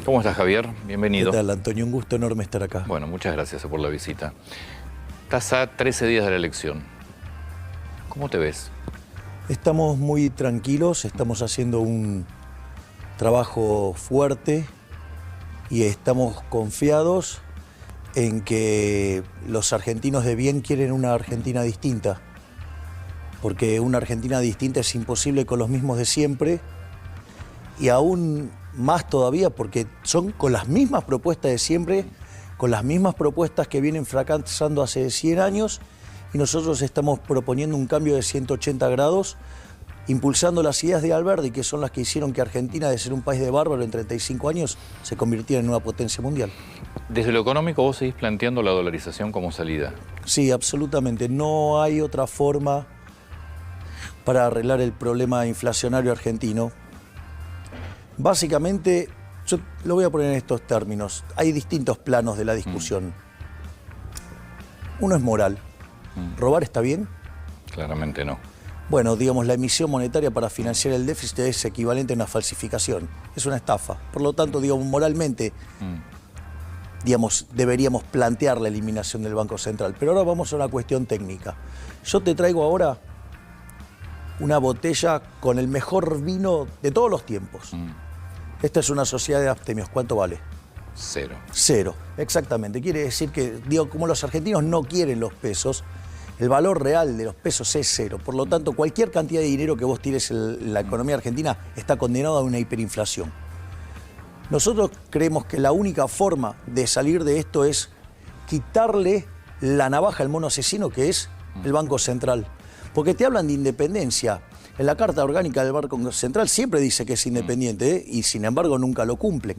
¿Cómo estás, Javier? Bienvenido. ¿Qué tal, Antonio? Un gusto enorme estar acá. Bueno, muchas gracias por la visita. Estás a 13 días de la elección. ¿Cómo te ves? Estamos muy tranquilos, estamos haciendo un trabajo fuerte y estamos confiados en que los argentinos de bien quieren una Argentina distinta. Porque una Argentina distinta es imposible con los mismos de siempre y aún más todavía porque son con las mismas propuestas de siempre, con las mismas propuestas que vienen fracasando hace 100 años y nosotros estamos proponiendo un cambio de 180 grados, impulsando las ideas de Alberdi, que son las que hicieron que Argentina, de ser un país de bárbaro en 35 años, se convirtiera en una potencia mundial. Desde lo económico, vos seguís planteando la dolarización como salida. Sí, absolutamente. No hay otra forma para arreglar el problema inflacionario argentino. Básicamente, yo lo voy a poner en estos términos. Hay distintos planos de la discusión. Uno es moral. ¿Robar está bien? Claramente no. Bueno, digamos, la emisión monetaria para financiar el déficit es equivalente a una falsificación. Es una estafa. Por lo tanto, digamos, moralmente, digamos, deberíamos plantear la eliminación del Banco Central. Pero ahora vamos a una cuestión técnica. Yo te traigo ahora una botella con el mejor vino de todos los tiempos. Esta es una sociedad de abstemios. ¿Cuánto vale? 0. 0, exactamente. Quiere decir que, digo, como los argentinos no quieren los pesos, el valor real de los pesos es 0. Por lo tanto, cualquier cantidad de dinero que vos tires en la economía argentina está condenado a una hiperinflación. Nosotros creemos que la única forma de salir de esto es quitarle la navaja al mono asesino que es el Banco Central. Porque te hablan de independencia. En la Carta Orgánica del Banco Central siempre dice que es independiente, y sin embargo nunca lo cumplen.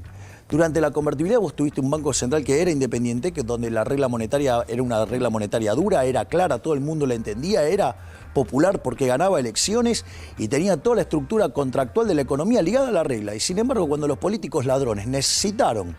Durante la convertibilidad vos tuviste un Banco Central que era independiente, que donde la regla monetaria era una regla monetaria dura, era clara, todo el mundo la entendía, era popular porque ganaba elecciones y tenía toda la estructura contractual de la economía ligada a la regla. Y sin embargo, cuando los políticos ladrones necesitaron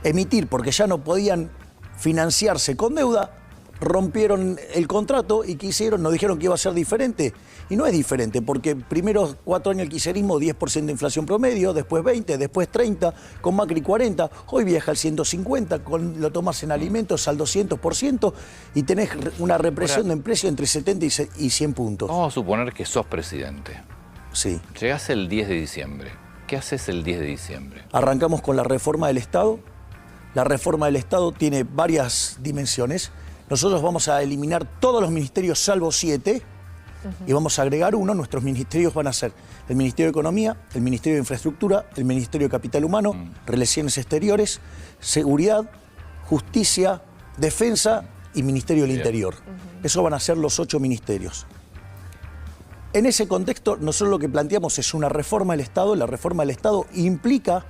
emitir porque ya no podían financiarse con deuda, rompieron el contrato y ¿qué hicieron? Nos dijeron que iba a ser diferente. Y no es diferente, porque primero 4 años el kirchnerismo, 10% de inflación promedio, después 20, después 30, con Macri 40, hoy viaja al 150, lo tomás en alimentos al 200% y tenés una represión de precio entre 70 y 100 puntos. Vamos a suponer que sos presidente. Sí. Llegás el 10 de diciembre. ¿Qué haces el 10 de diciembre? Arrancamos con la reforma del Estado. La reforma del Estado tiene varias dimensiones. Nosotros vamos a eliminar todos los ministerios salvo 7 y vamos a agregar uno. Nuestros ministerios van a ser el Ministerio de Economía, el Ministerio de Infraestructura, el Ministerio de Capital Humano, Relaciones Exteriores, Seguridad, Justicia, Defensa y Ministerio del Interior. Eso van a ser los 8 ministerios. En ese contexto, nosotros lo que planteamos es una reforma del Estado. La reforma del Estado implica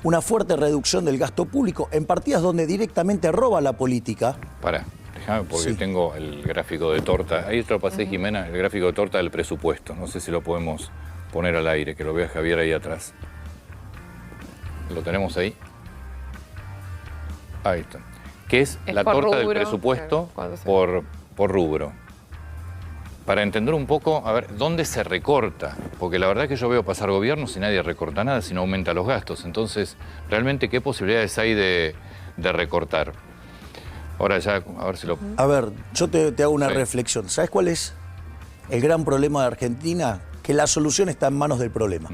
una fuerte reducción del gasto público en partidas donde directamente roba la política. Pará. Déjame porque tengo el gráfico de torta. Ahí te lo pasé, Jimena, el gráfico de torta del presupuesto. No sé si lo podemos poner al aire, que lo vea Javier ahí atrás. ¿Lo tenemos ahí? Ahí está. Que es la torta del presupuesto por rubro. Para entender un poco, a ver, ¿dónde se recorta? Porque la verdad es que yo veo pasar gobiernos y nadie recorta nada, sino aumenta los gastos. Entonces, realmente, ¿qué posibilidades hay de recortar? Ahora ya, a ver si lo... A ver, yo te hago una reflexión. ¿Sabes cuál es el gran problema de Argentina? Que la solución está en manos del problema.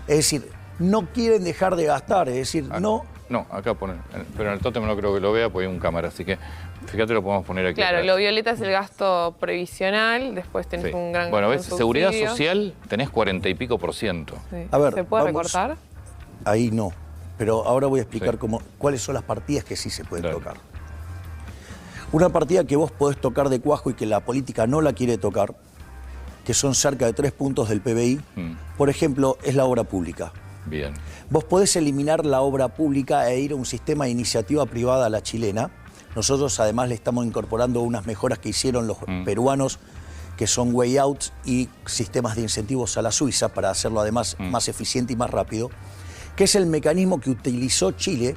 Es decir, no quieren dejar de gastar, es decir, no... No, acá ponen, pero en el tótem no creo que lo vea porque hay un cámara, así que fíjate, lo podemos poner aquí. Claro, atrás. Lo violeta es el gasto previsional, después tenés un gran Bueno, ves, subsidio. seguridad social tenés 40 y pico %. Sí. A ver, ¿Se puede recortar? Ahí no, pero ahora voy a explicar cuáles son las partidas que sí se pueden tocar. Una partida que vos podés tocar de cuajo y que la política no la quiere tocar, que son cerca de 3 puntos del PBI, por ejemplo, es la obra pública. Bien. Vos podés eliminar la obra pública e ir a un sistema de iniciativa privada a la chilena. Nosotros además le estamos incorporando unas mejoras que hicieron los peruanos, que son way outs y sistemas de incentivos a la Suiza para hacerlo además más eficiente y más rápido, que es el mecanismo que utilizó Chile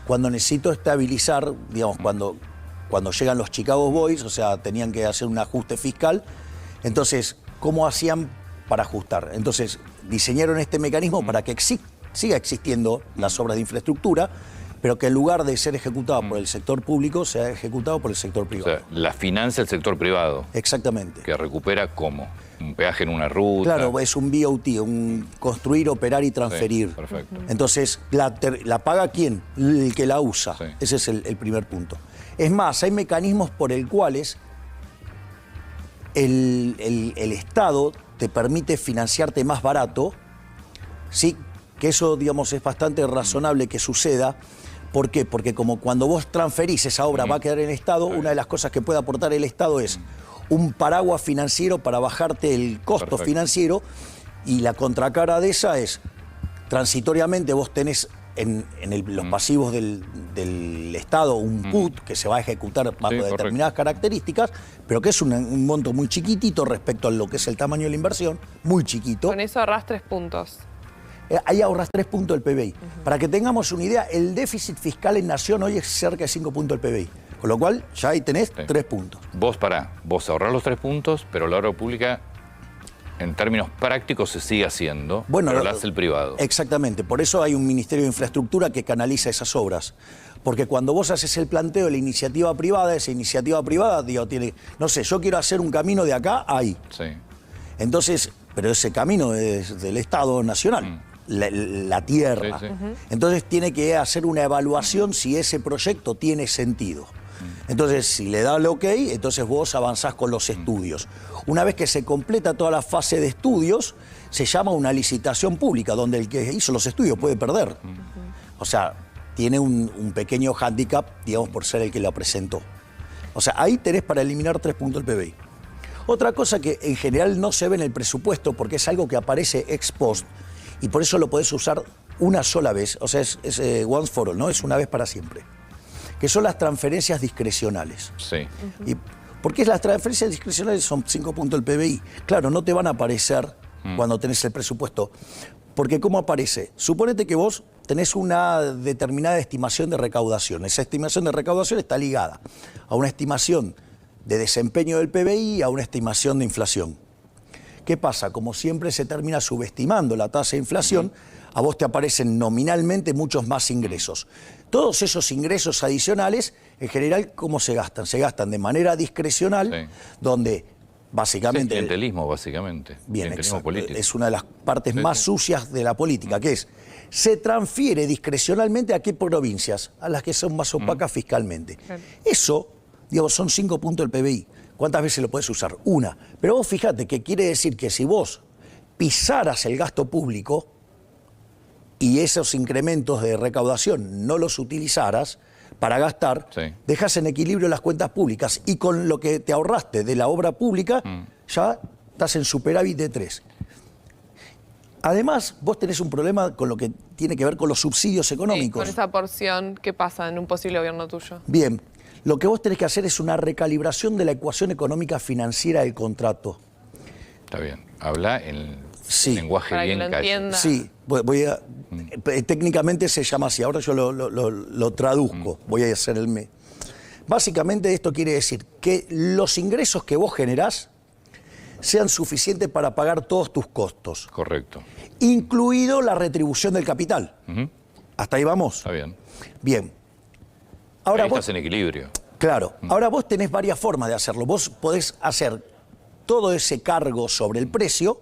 cuando necesitó estabilizar, digamos, cuando llegan los Chicago Boys, o sea, tenían que hacer un ajuste fiscal. Entonces, ¿cómo hacían para ajustar? Entonces, diseñaron este mecanismo para que siga existiendo las obras de infraestructura, pero que en lugar de ser ejecutado por el sector público, sea ejecutado por el sector privado. O sea, la financia el sector privado. Exactamente. Que recupera ¿cómo? Un peaje en una ruta. Claro, es un BOT, un construir, operar y transferir. Sí, perfecto. Entonces, ¿la paga quién? El que la usa. Sí. Ese es el primer punto. Es más, hay mecanismos por el cuales el Estado te permite financiarte más barato, ¿sí? Que eso, digamos, es bastante razonable que suceda. ¿Por qué? Porque como cuando vos transferís esa obra va a quedar en el Estado, una de las cosas que puede aportar el Estado es un paraguas financiero para bajarte el costo financiero, y la contracara de esa es, transitoriamente vos tenés en los pasivos del Estado un PUT que se va a ejecutar bajo determinadas características, pero que es un monto muy chiquitito respecto a lo que es el tamaño de la inversión, muy chiquito. Con eso ahorrás 3 puntos. Ahí ahorras 3 puntos del PBI. Para que tengamos una idea, el déficit fiscal en Nación hoy es cerca de 5 puntos del PBI. Con lo cual, ya ahí tenés 3 puntos. Vos ahorrás los 3 puntos, pero la obra pública, en términos prácticos, se sigue haciendo, pero la hace el privado. Exactamente. Por eso hay un Ministerio de Infraestructura que canaliza esas obras. Porque cuando vos haces el planteo de la iniciativa privada, esa iniciativa privada, digo, tiene, no sé, yo quiero hacer un camino de acá a ahí. Sí. Entonces, pero ese camino es del Estado Nacional. La tierra. Sí, sí. Entonces tiene que hacer una evaluación si ese proyecto tiene sentido. Entonces, si le da el ok, entonces vos avanzás con los estudios. Una vez que se completa toda la fase de estudios, se llama una licitación pública, donde el que hizo los estudios puede perder. O sea, tiene un pequeño hándicap, digamos, por ser el que la presentó. O sea, ahí tenés para eliminar 3 puntos del PBI. Otra cosa que en general no se ve en el presupuesto, porque es algo que aparece ex post, y por eso lo podés usar una sola vez, o sea, es once for all, ¿no? Es una vez para siempre. Que son las transferencias discrecionales. Sí. ¿Y por qué las transferencias discrecionales son 5 puntos del PBI? Claro, no te van a aparecer cuando tenés el presupuesto. Porque ¿cómo aparece? Suponete que vos tenés una determinada estimación de recaudación. Esa estimación de recaudación está ligada a una estimación de desempeño del PBI y a una estimación de inflación. ¿Qué pasa? Como siempre se termina subestimando la tasa de inflación, a vos te aparecen nominalmente muchos más ingresos. Todos esos ingresos adicionales, en general, ¿cómo se gastan? Se gastan de manera discrecional, donde básicamente... Es clientelismo, básicamente. Bien, clientelismo político. Es una de las partes más sucias de la política, que es, se transfiere discrecionalmente a qué provincias, a las que son más opacas fiscalmente. Eso, digamos, son 5 puntos del PBI. ¿Cuántas veces lo puedes usar? Una. Pero vos fíjate que quiere decir que si vos pisaras el gasto público y esos incrementos de recaudación no los utilizaras para gastar, dejas en equilibrio las cuentas públicas y con lo que te ahorraste de la obra pública ya estás en superávit de 3. Además, vos tenés un problema con lo que tiene que ver con los subsidios económicos. Con esa porción, ¿qué pasa en un posible gobierno tuyo? Bien. Lo que vos tenés que hacer es una recalibración de la ecuación económica financiera del contrato. Está bien. Habla en lenguaje bien calle. Sí, técnicamente se llama así. Ahora yo lo traduzco. Voy a hacer el... Básicamente esto quiere decir que los ingresos que vos generás sean suficientes para pagar todos tus costos. Correcto. Incluido la retribución del capital. ¿Hasta ahí vamos? Está bien. Bien. Ahora ahí estás en equilibrio. Claro. Ahora vos tenés varias formas de hacerlo. Vos podés hacer todo ese cargo sobre el precio,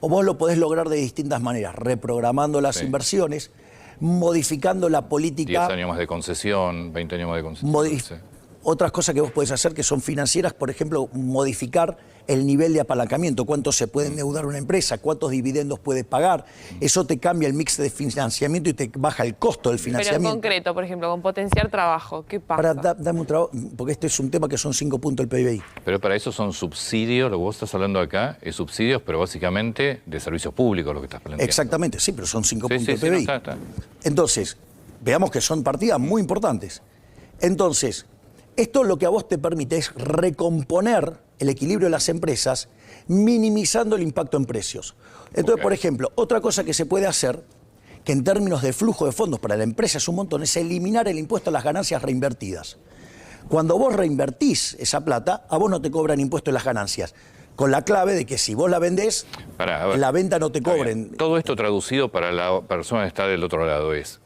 o vos lo podés lograr de distintas maneras, reprogramando las inversiones, modificando la política. 10 años más de concesión, 20 años más de concesión. Otras cosas que vos podés hacer que son financieras, por ejemplo, modificar el nivel de apalancamiento, cuánto se puede endeudar una empresa, cuántos dividendos puede pagar. Eso te cambia el mix de financiamiento y te baja el costo del financiamiento. Pero en concreto, por ejemplo, con potenciar trabajo, ¿qué pasa? Dame un trabajo, porque este es un tema que son 5 puntos del PBI. Pero para eso son subsidios, lo que vos estás hablando acá es subsidios, pero básicamente de servicios públicos lo que estás planteando. Exactamente, sí, pero son 5 puntos del PBI. No, está. Entonces, veamos que son partidas muy importantes. Entonces, esto lo que a vos te permite es recomponer el equilibrio de las empresas, minimizando el impacto en precios. Entonces, por ejemplo, otra cosa que se puede hacer, que en términos de flujo de fondos para la empresa es un montón, es eliminar el impuesto a las ganancias reinvertidas. Cuando vos reinvertís esa plata, a vos no te cobran impuesto en las ganancias. con la clave de que si vos la vendés, en la venta no te cobren. Todo esto traducido para la persona que está del otro lado es,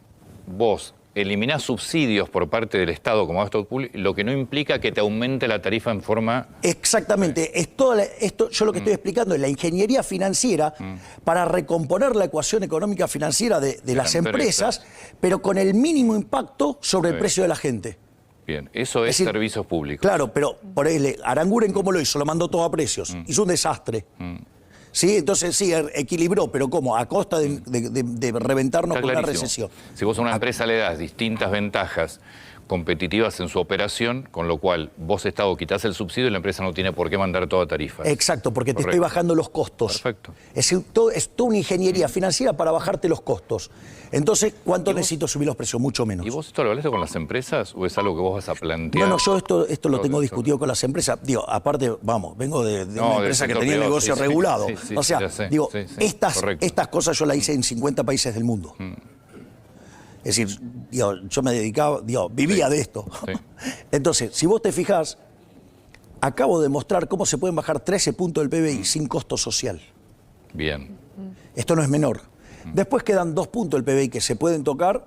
vos eliminás subsidios por parte del Estado como gasto público, lo que no implica que te aumente la tarifa en forma... Exactamente. Esto, yo lo que estoy explicando es la ingeniería financiera para recomponer la ecuación económica financiera de las empresas, pero con el mínimo impacto sobre el precio de la gente. Bien, eso es decir, servicios públicos. Claro, pero por ahí, Aranguren, ¿cómo lo hizo? Lo mandó todo a precios. Hizo un desastre. Sí, entonces sí, equilibró, pero ¿cómo? A costa de reventarnos con la recesión. Si vos a una empresa le das distintas ventajas competitivas en su operación, con lo cual vos, Estado, quitás el subsidio y la empresa no tiene por qué mandar toda tarifa. Exacto, porque te estoy bajando los costos. Perfecto. Es toda una ingeniería financiera para bajarte los costos. Entonces, ¿cuánto necesito subir los precios? Mucho menos. ¿Y vos esto lo hablaste con las empresas o es algo que vos vas a plantear? No, yo esto lo tengo discutido con las empresas. Digo, aparte, vamos, vengo de una empresa que tenía el negocio regulado. O sea, digo, estas cosas yo las hice en 50 países del mundo. Es decir, yo me dedicaba, vivía de esto. Entonces, si vos te fijás, acabo de mostrar cómo se pueden bajar 13 puntos del PBI sin costo social. Bien. Esto no es menor. Después quedan 2 puntos del PBI que se pueden tocar,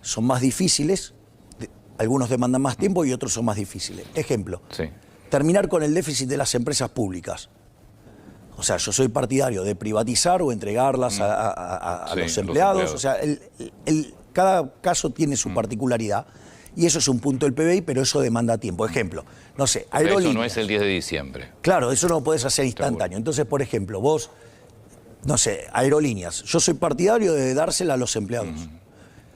son más difíciles, algunos demandan más tiempo y otros son más difíciles. Ejemplo, terminar con el déficit de las empresas públicas. O sea, yo soy partidario de privatizar o entregarlas a los empleados. O sea, cada caso tiene su particularidad y eso es un punto del PBI, pero eso demanda tiempo. Ejemplo, no sé, aerolíneas. Eso no es el 10 de diciembre. Claro, eso no lo podés hacer instantáneo. Entonces, por ejemplo, vos, no sé, aerolíneas. Yo soy partidario de dársela a los empleados.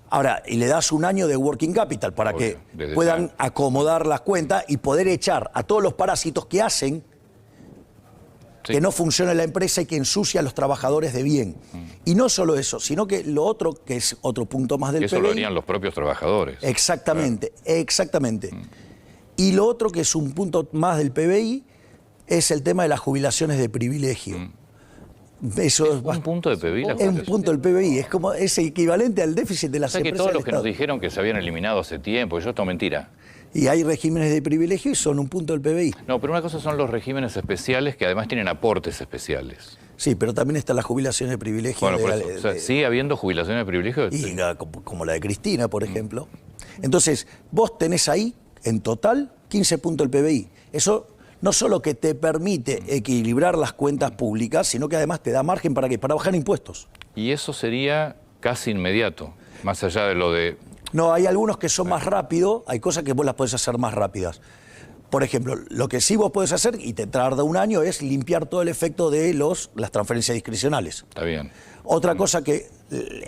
Ahora, y le das un año de working capital para que puedan acomodar las cuentas y poder echar a todos los parásitos que hacen que no funciona la empresa y que ensucia a los trabajadores de bien. Y no solo eso, sino que lo otro, que es otro punto más del PBI... Eso lo harían los propios trabajadores. Exactamente, exactamente. Y lo otro, que es un punto más del PBI, es el tema de las jubilaciones de privilegio. Eso es un punto de PBI. Es un punto del PBI, es equivalente al déficit de las empresas. Que todos los que nos dijeron que se habían eliminado hace tiempo, esto es mentira. Y hay regímenes de privilegio y son un punto del PBI. No, pero una cosa son los regímenes especiales que además tienen aportes especiales. Sí, pero también están las jubilaciones de privilegio. Bueno, ¿sigue habiendo jubilaciones de privilegio? Y como la de Cristina, por ejemplo. Entonces, vos tenés ahí, en total, 15 puntos del PBI. Eso no solo que te permite equilibrar las cuentas públicas, sino que además te da margen ¿para qué? Para bajar impuestos. Y eso sería casi inmediato, más allá de lo de... No, hay algunos que son más rápidos, hay cosas que vos las podés hacer más rápidas. Por ejemplo, lo que sí vos podés hacer, y te tarda un año, es limpiar todo el efecto de las transferencias discrecionales. Está bien. Otra cosa que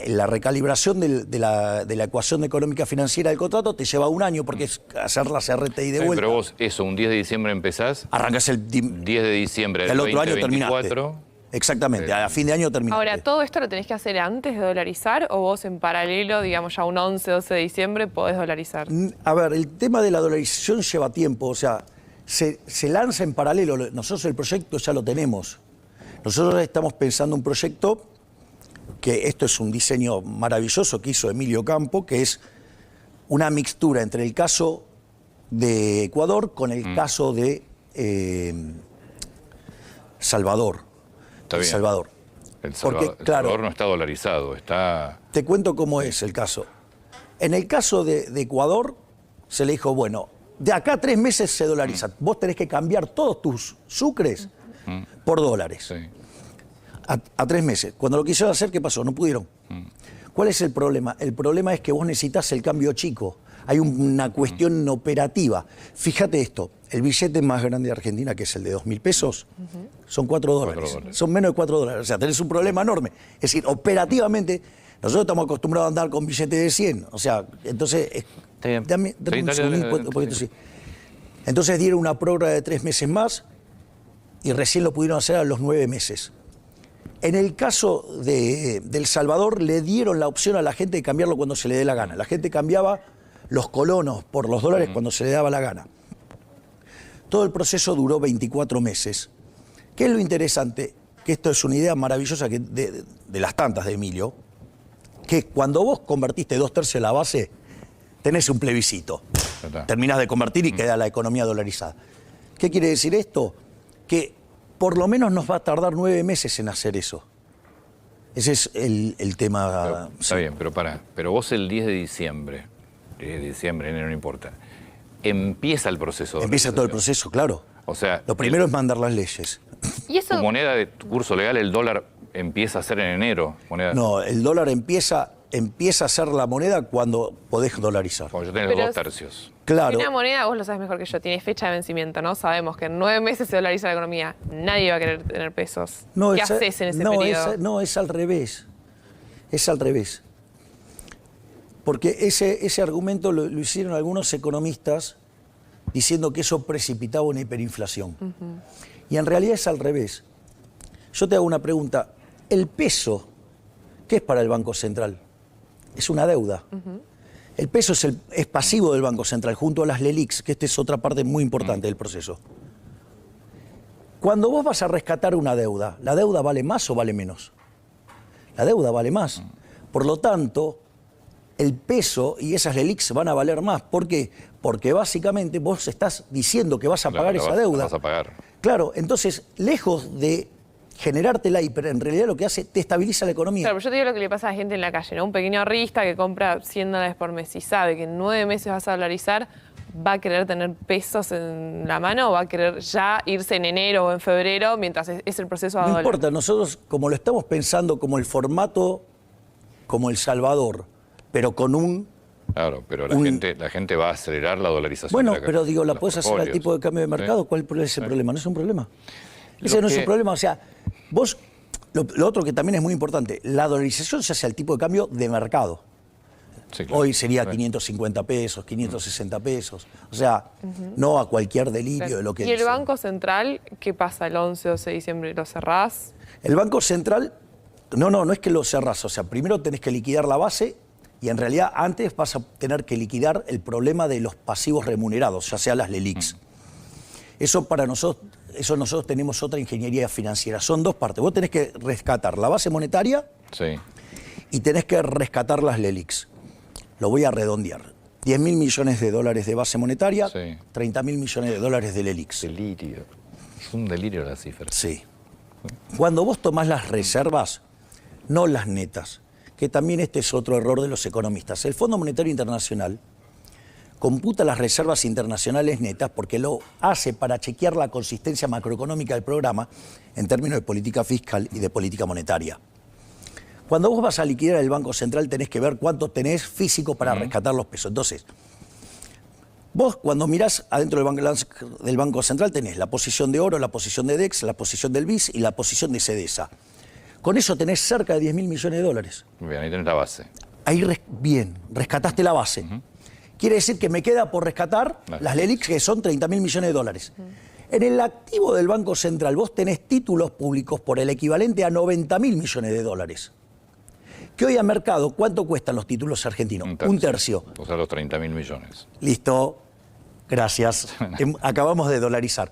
la recalibración de la ecuación económica financiera del contrato te lleva un año, porque es hacer las RTI de vuelta. Pero vos, eso, un 10 de diciembre empezás... Arrancás el 10 de diciembre del otro año 2024. Terminaste. Exactamente, a fin de año terminaste. Ahora, ¿todo esto lo tenés que hacer antes de dolarizar o vos en paralelo, digamos ya un 11, 12 de diciembre, podés dolarizar? A ver, el tema de la dolarización lleva tiempo, o sea, se lanza en paralelo. Nosotros el proyecto ya lo tenemos. Nosotros estamos pensando un proyecto que esto es un diseño maravilloso que hizo Emilio Campo, que es una mixtura entre el caso de Ecuador con el caso de Salvador. Está bien. Salvador. El Salvador no está dolarizado, está... Te cuento cómo es el caso. En el caso de Ecuador se le dijo, bueno, de acá a 3 meses se dolariza. Vos tenés que cambiar todos tus sucres por dólares. Sí. A 3 meses. Cuando lo quisieron hacer, ¿qué pasó? No pudieron. ¿Cuál es el problema? El problema es que vos necesitas el cambio chico. Hay una cuestión operativa. Fíjate esto, el billete más grande de Argentina, que es el de 2.000 pesos, son 4 dólares. Son menos de 4 dólares. O sea, tenés un problema enorme. Es decir, operativamente, nosotros estamos acostumbrados a andar con billetes de 100. O sea, entonces... Dame un segundito, sí. Entonces dieron una prórroga de 3 meses más y recién lo pudieron hacer a los 9 meses. En el caso de El Salvador le dieron la opción a la gente de cambiarlo cuando se le dé la gana. La gente cambiaba los colonos por los dólares cuando se le daba la gana. Todo el proceso duró 24 meses. ¿Qué es lo interesante? Que esto es una idea maravillosa de las tantas de Emilio, que cuando vos convertiste 2/3 de la base, tenés un plebiscito. Terminás de convertir y queda la economía dolarizada. ¿Qué quiere decir esto? Que por lo menos nos va a tardar 9 meses en hacer eso. Ese es el tema. Está bien, pero vos el 10 de diciembre, enero, no importa, empieza el proceso. Empieza todo el proceso, claro. O sea, lo primero es mandar las leyes. ¿Y eso? Tu moneda de curso legal, el dólar, empieza a ser en enero. No, el dólar empieza a ser la moneda cuando podés dolarizar. Cuando yo tengo los 2 tercios. Claro. Una moneda, vos lo sabes mejor que yo, tiene fecha de vencimiento, ¿no? Sabemos que en 9 meses se dolariza la economía. Nadie va a querer tener pesos. ¿Qué haces en ese periodo? No, es al revés. Es al revés. Porque ese argumento lo hicieron algunos economistas diciendo que eso precipitaba una hiperinflación. Y en realidad es al revés. Yo te hago una pregunta. El peso, ¿qué es para el Banco Central? Es una deuda. El peso es pasivo del Banco Central, junto a las LELIQs, que esta es otra parte muy importante del proceso. Cuando vos vas a rescatar una deuda, ¿la deuda vale más o vale menos? La deuda vale más. Por lo tanto, el peso y esas LELIQs van a valer más. ¿Por qué? Porque básicamente vos estás diciendo que vas a pagar esa deuda. Vas a pagar. Claro, entonces, lejos de generártela, pero en realidad lo que hace, te estabiliza la economía. Claro, pero yo te digo lo que le pasa a la gente en la calle, ¿no? Un pequeño ahorrista que compra $100 por mes y sabe que en 9 meses vas a dolarizar, ¿va a querer tener pesos en la mano o va a querer ya irse en enero o en febrero mientras es el proceso a dólar? No importa, nosotros como lo estamos pensando como el formato, como El Salvador, pero con un... Claro, pero la gente va a acelerar la dolarización. Bueno, pero digo, la puedes hacer al tipo de cambio de mercado. ¿Cuál es el problema? No es un problema. Ese no es un problema. O sea, vos, lo otro que también es muy importante, la dolarización se hace al tipo de cambio de mercado. Sí, claro. Hoy sería 550 pesos, 560 pesos. O sea, no a cualquier delirio de lo que ¿Y el dicen. Banco Central qué pasa el 11 o 12 de diciembre? ¿Lo cerrás? El Banco Central, no es que lo cerrás. O sea, primero tenés que liquidar la base y en realidad antes vas a tener que liquidar el problema de los pasivos remunerados, ya sea las LELIQs. Eso nosotros tenemos otra ingeniería financiera. Son 2 partes. Vos tenés que rescatar la base monetaria y tenés que rescatar las LELIQs. Lo voy a redondear. 10.000 millones de dólares de base monetaria, 30.000 millones de dólares de LELIQs. Delirio. Es un delirio la cifra. Sí. Cuando vos tomás las reservas, no las netas, que también este es otro error de los economistas. El Fondo Monetario Internacional computa las reservas internacionales netas porque lo hace para chequear la consistencia macroeconómica del programa en términos de política fiscal y de política monetaria. Cuando vos vas a liquidar el Banco Central tenés que ver cuánto tenés físico para rescatar los pesos. Entonces, vos cuando mirás adentro del Banco Central tenés la posición de oro, la posición de DEX, la posición del BIS y la posición de CEDESA. Con eso tenés cerca de 10.000 millones de dólares. Muy bien, ahí tenés la base. Ahí, rescataste la base. Quiere decir que me queda por rescatar las LELIQs, que son 30.000 millones de dólares. En el activo del Banco Central vos tenés títulos públicos por el equivalente a 90.000 millones de dólares. Que hoy a mercado, ¿cuánto cuestan los títulos argentinos? Un tercio. O sea, los 30.000 millones. Listo. Gracias. Acabamos de dolarizar.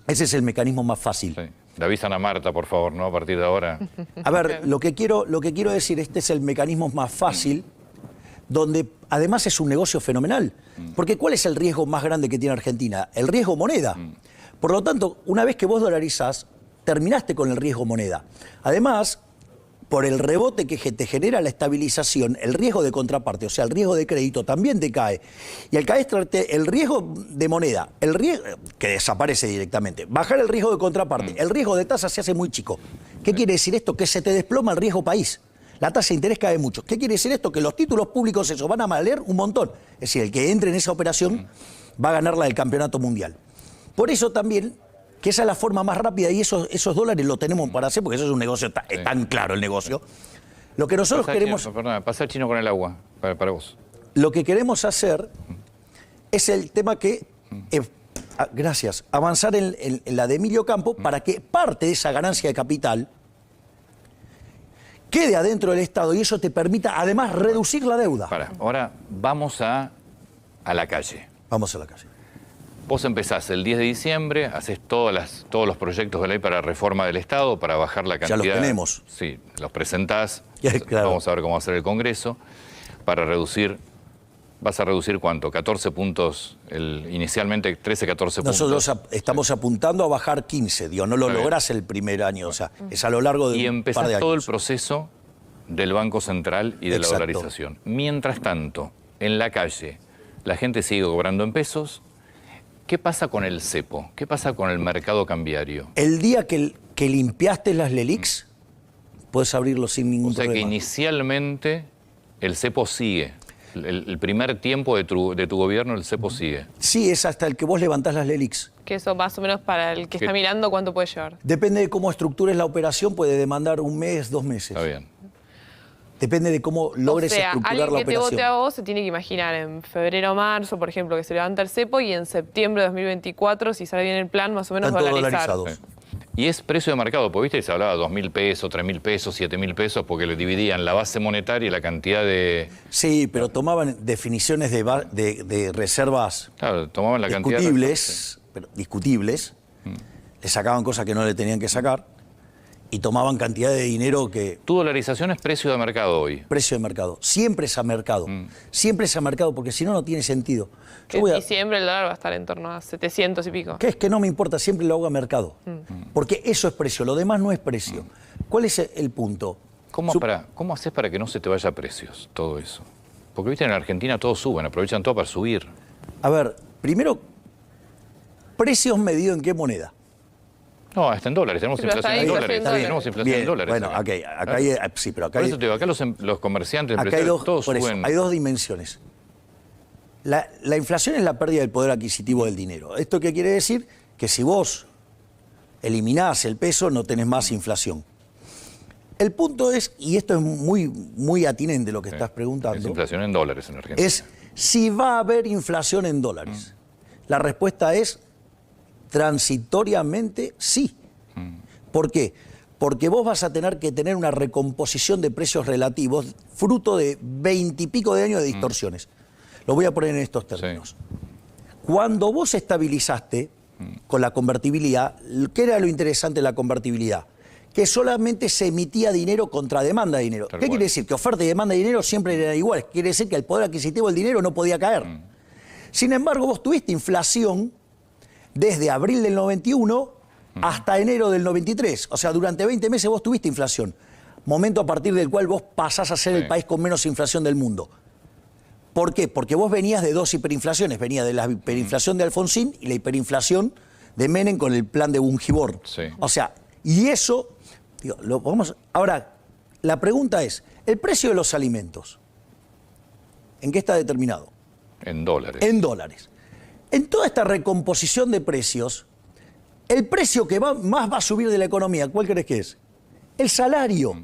Ese es el mecanismo más fácil. Sí. Le avisan a Marta, por favor, ¿no? A partir de ahora. A ver, lo que quiero decir, este es el mecanismo más fácil, donde además es un negocio fenomenal. Porque ¿cuál es el riesgo más grande que tiene Argentina? El riesgo moneda. Por lo tanto, una vez que vos dolarizás, terminaste con el riesgo moneda. Además, por el rebote que te genera la estabilización, el riesgo de contraparte, o sea, el riesgo de crédito también te cae. Y al caerte el riesgo de moneda, el riesgo que desaparece directamente, bajar el riesgo de contraparte, el riesgo de tasa se hace muy chico. ¿Qué quiere decir esto? Que se te desploma el riesgo país. La tasa de interés cae mucho. ¿Qué quiere decir esto? Que los títulos públicos esos van a valer un montón. Es decir, el que entre en esa operación va a ganar la del campeonato mundial. Por eso también, que esa es la forma más rápida y esos dólares lo tenemos para hacer, porque eso es un negocio, es tan claro el negocio. Lo que nosotros queremos... Perdona, pasa el chino con el agua, para vos. Lo que queremos hacer es el tema que... gracias. Avanzar en la de Emilio Campo para que parte de esa ganancia de capital quede adentro del Estado y eso te permita además reducir la deuda. Ahora vamos a la calle. Vamos a la calle. Vos empezás el 10 de diciembre, haces todos los proyectos de ley para reforma del Estado, para bajar la cantidad. Ya los tenemos. Sí, los presentás. Claro. Vamos a ver cómo va a ser el Congreso, para reducir ¿Vas a reducir cuánto? 14 puntos, inicialmente 13, 14 puntos. Nosotros estamos apuntando a bajar 15, digo, no lo lográs el primer año, o sea, es a lo largo de un par de años. Y empezás todo el proceso del Banco Central y de la dolarización. Mientras tanto, en la calle, la gente sigue cobrando en pesos. ¿Qué pasa con el cepo? ¿Qué pasa con el mercado cambiario? El día que limpiaste las LELIQs, puedes abrirlo sin ningún problema. O sea que inicialmente el cepo sigue. El primer tiempo de tu gobierno el cepo sigue. Sí, es hasta el que vos levantás las LELIQs. Que eso más o menos para el que está mirando, ¿cuánto puede llevar? Depende de cómo estructures la operación, puede demandar 1 mes, 2 meses. Está bien. Depende de cómo logres estructurar la operación. Alguien que te vote a vos se tiene que imaginar en febrero o marzo, por ejemplo, que se levanta el cepo y en septiembre de 2024, si sale bien el plan, más o menos dolarizados. Sí. Y es precio de mercado, porque viste que se hablaba de 2.000 pesos, 3.000 pesos, 7.000 pesos, porque le dividían la base monetaria y la cantidad de... Sí, pero tomaban definiciones de reservas claro, tomaban la discutibles, discutibles, le sacaban cosas que no le tenían que sacar y tomaban cantidad de dinero que... Tu dolarización es precio de mercado hoy. Precio de mercado. Siempre es a mercado. Siempre es a mercado, porque si no, no tiene sentido. En diciembre el dólar va a estar en torno a 700 y pico. ¿Qué es que no me importa? Siempre lo hago a mercado. Porque eso es precio, lo demás no es precio. ¿Cuál es el punto? ¿Cómo haces para que no se te vaya a precios todo eso? Porque viste en la Argentina todos suben, aprovechan todo para subir. A ver, primero, precios medidos en qué moneda. No, hasta en dólares, tenemos inflación en dólares. Tenemos inflación en dólares. Bueno, acá hay, sí, pero acá por eso te digo, acá los comerciantes, empresarios, todos suben. Hay dos dimensiones. La inflación es la pérdida del poder adquisitivo del dinero. ¿Esto qué quiere decir? Que si vos eliminás el peso, no tenés más inflación. El punto es, y esto es muy atinente lo que estás preguntando. Es inflación en dólares en Argentina. Es si va a haber inflación en dólares. La respuesta es transitoriamente sí. ¿Por qué? Porque vos vas a tener que tener una recomposición de precios relativos fruto de 20 y pico de años de distorsiones. Lo voy a poner en estos términos. Cuando vos estabilizaste con la convertibilidad, ¿qué era lo interesante de la convertibilidad? Que solamente se emitía dinero contra demanda de dinero. ¿Qué quiere decir? Que oferta y demanda de dinero siempre eran iguales. Quiere decir que el poder adquisitivo del dinero no podía caer. Sin embargo, vos tuviste inflación desde abril del 91 hasta enero del 93. O sea, durante 20 meses vos tuviste inflación. Momento a partir del cual vos pasás a ser el país con menos inflación del mundo. ¿Por qué? Porque vos venías de dos hiperinflaciones. Venías de la hiperinflación de Alfonsín y la hiperinflación de Menem con el plan de Bungiborn. O sea, y eso... Digo, ahora, la pregunta es, ¿el precio de los alimentos en qué está determinado? En dólares. En dólares. En toda esta recomposición de precios, el precio que más va a subir de la economía, ¿cuál crees que es? El salario.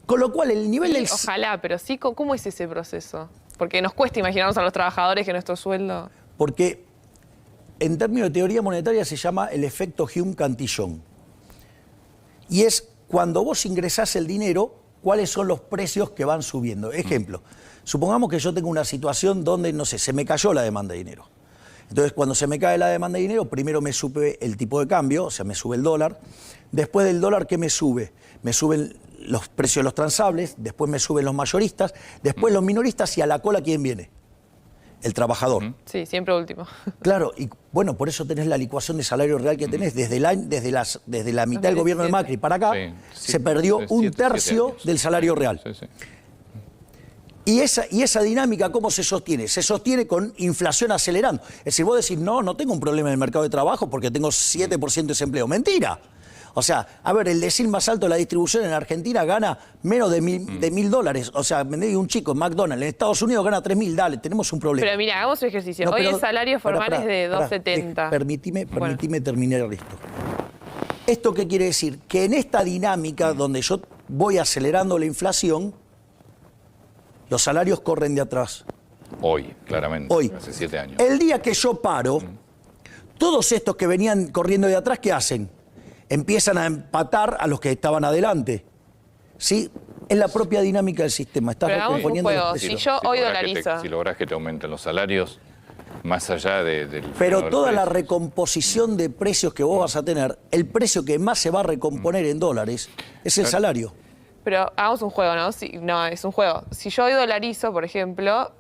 Con lo cual, el nivel del... Ojalá, pero sí, ¿cómo es ese proceso? Porque nos cuesta imaginarnos a los trabajadores que nuestro sueldo... Porque en términos de teoría monetaria se llama el efecto Hume-Cantillon. Y es cuando vos ingresás el dinero, cuáles son los precios que van subiendo. Ejemplo, supongamos que yo tengo una situación donde, no sé, se me cayó la demanda de dinero. Entonces, cuando se me cae la demanda de dinero, primero me sube el tipo de cambio, o sea, me sube el dólar. Después del dólar, ¿qué me sube? Me suben los precios de los transables, después me suben los mayoristas, después los minoristas y a la cola, ¿quién viene? El trabajador. Sí, siempre último. Claro, y bueno, por eso tenés la licuación de salario real que tenés. Desde la mitad del gobierno de Macri para acá, se perdió un tercio del salario real. Y esa dinámica, ¿cómo se sostiene? Se sostiene con inflación acelerando. Es decir, vos decís, no tengo un problema en el mercado de trabajo porque tengo 7% de desempleo. ¡Mentira! O sea, a ver, el decil más alto de la distribución en Argentina gana menos de $1.000. O sea, me digo un chico en McDonald's, en Estados Unidos gana 3.000, dale, tenemos un problema. Pero mira, hagamos un ejercicio. Hoy el salario formal es de 2.70. Permitime terminar esto. ¿Esto qué quiere decir? Que en esta dinámica donde yo voy acelerando la inflación, los salarios corren de atrás. Hoy, claramente. Hoy. Hace 7 años. El día que yo paro, todos estos que venían corriendo de atrás, ¿qué hacen? Empiezan a empatar a los que estaban adelante. ¿Sí? Es la propia dinámica del sistema. Estás recomponiendo los precios. Si yo hoy dolarizo. Si lográs que te aumenten los salarios, más allá del... Pero toda la recomposición de precios que vos vas a tener, el precio que más se va a recomponer en dólares es el salario. Pero hagamos un juego, ¿no? No, es un juego. Si yo hoy dolarizo, por ejemplo,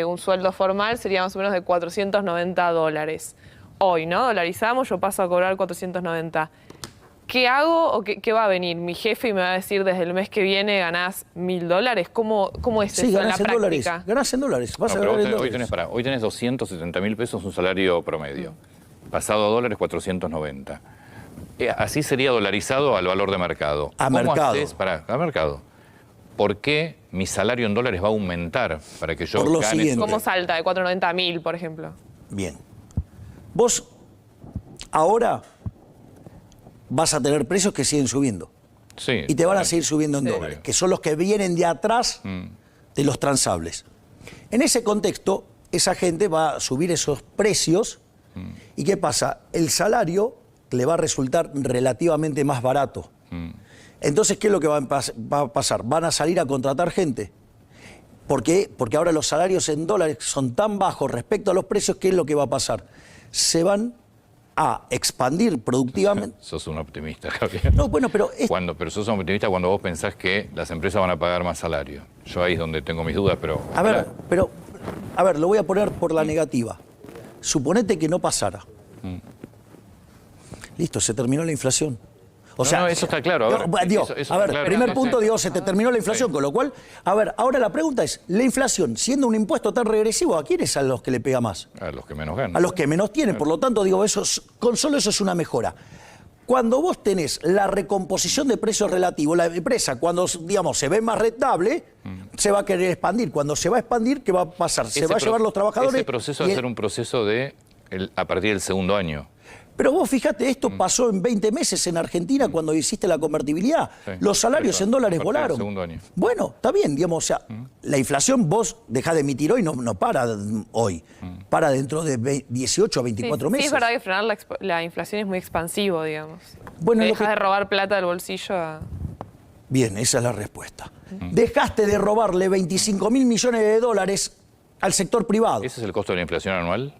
un sueldo formal sería más o menos de $490. Hoy, ¿no? Dolarizamos, yo paso a cobrar 490. ¿Qué hago o qué va a venir? Mi jefe y me va a decir desde el mes que viene ganás $1.000. ¿Cómo es eso en la práctica? Dólares. Ganás en dólares. Vas a ganar en dólares. Hoy tenés 270.000 pesos un salario promedio. Pasado a dólares, 490. Así sería dolarizado al valor de mercado. A mercado. A mercado. ¿Por qué mi salario en dólares va a aumentar para que yo gane? Siguiente. ¿Cómo salta de 490 a 1.000, por ejemplo? Bien. Vos ahora vas a tener precios que siguen subiendo. Sí. Y te van a seguir subiendo en dólares, que son los que vienen de atrás de los transables. En ese contexto, esa gente va a subir esos precios. ¿Y qué pasa? El salario le va a resultar relativamente más barato. Entonces, ¿qué es lo que va a pasar? Van a salir a contratar gente. ¿Por qué? Porque ahora los salarios en dólares son tan bajos respecto a los precios, ¿qué es lo que va a pasar? Se van a expandir productivamente. Sos un optimista, Javier. No, bueno, pero... Pero sos un optimista cuando vos pensás que las empresas van a pagar más salario. Yo ahí es donde tengo mis dudas, pero... A ver, lo voy a poner por la negativa. Suponete que no pasara. Listo, se terminó la inflación. O sea, eso está claro. Primer punto, se te terminó la inflación, sí. Con lo cual, ahora la pregunta es, la inflación, siendo un impuesto tan regresivo, ¿a quiénes a los que le pega más? A los que menos ganan. A los que menos tienen, por lo tanto, con solo eso es una mejora. Cuando vos tenés la recomposición de precios relativos, la empresa, cuando, digamos, se ve más rentable, se va a querer expandir. Cuando se va a expandir, ¿qué va a pasar? Se va a llevar los trabajadores... Ese proceso va a ser un proceso a partir del segundo año. Pero vos fíjate, esto pasó en 20 meses en Argentina cuando hiciste la convertibilidad. Sí, los salarios en dólares volaron. Segundo año. Bueno, está bien, digamos, o sea, la inflación vos dejás de emitir hoy, no para hoy, para dentro de 18 a 24 meses. Sí, es verdad que frenar la inflación es muy expansivo, digamos. Bueno, dejas de robar plata del bolsillo a... Bien, esa es la respuesta. Dejaste de robarle 25.000 millones de dólares al sector privado. ¿Ese es el costo de la inflación anual?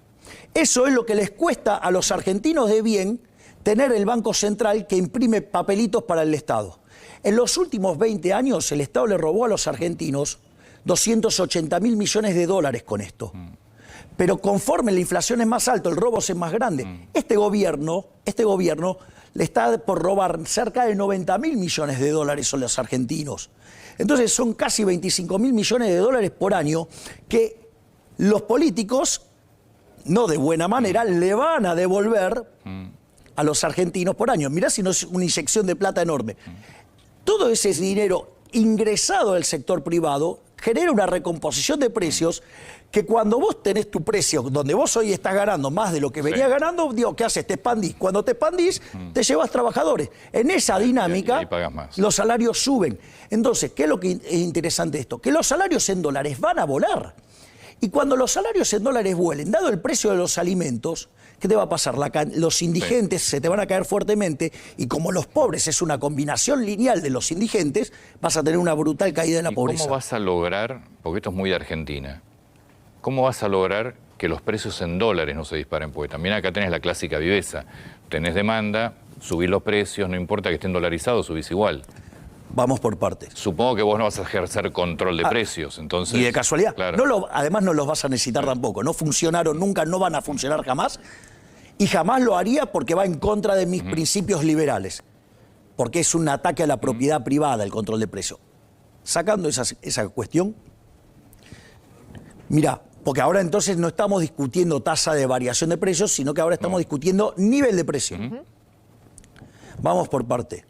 Eso es lo que les cuesta a los argentinos de bien tener el Banco Central que imprime papelitos para el Estado. En los últimos 20 años el Estado le robó a los argentinos 280.000 millones de dólares con esto. Pero conforme la inflación es más alta, el robo es más grande. Este gobierno le está por robar cerca de 90.000 millones de dólares a los argentinos. Entonces son casi 25.000 millones de dólares por año que los políticos... no de buena manera, le van a devolver a los argentinos por año. Mirá si no es una inyección de plata enorme. Todo ese dinero ingresado al sector privado genera una recomposición de precios que cuando vos tenés tu precio, donde vos hoy estás ganando más de lo que venías ganando, digo, ¿qué haces? Te expandís. Cuando te expandís, te llevas trabajadores. En esa dinámica, los salarios suben. Entonces, ¿qué es lo que es interesante de esto? Que los salarios en dólares van a volar. Y cuando los salarios en dólares vuelen, dado el precio de los alimentos, ¿qué te va a pasar? Los indigentes se te van a caer fuertemente y como los pobres es una combinación lineal de los indigentes, vas a tener una brutal caída de la pobreza. ¿Cómo vas a lograr, porque esto es muy de Argentina, cómo vas a lograr que los precios en dólares no se disparen? Porque también acá tenés la clásica viveza, tenés demanda, subís los precios, no importa que estén dolarizados, subís igual. Vamos por partes. Supongo que vos no vas a ejercer control de precios, entonces... Y de casualidad. Claro. Además no los vas a necesitar tampoco. No funcionaron nunca, no van a funcionar jamás. Y jamás lo haría porque va en contra de mis principios liberales. Porque es un ataque a la propiedad privada el control de precios. Sacando esa cuestión, mira, porque ahora entonces no estamos discutiendo tasa de variación de precios, sino que ahora estamos discutiendo nivel de precio. Vamos por parte.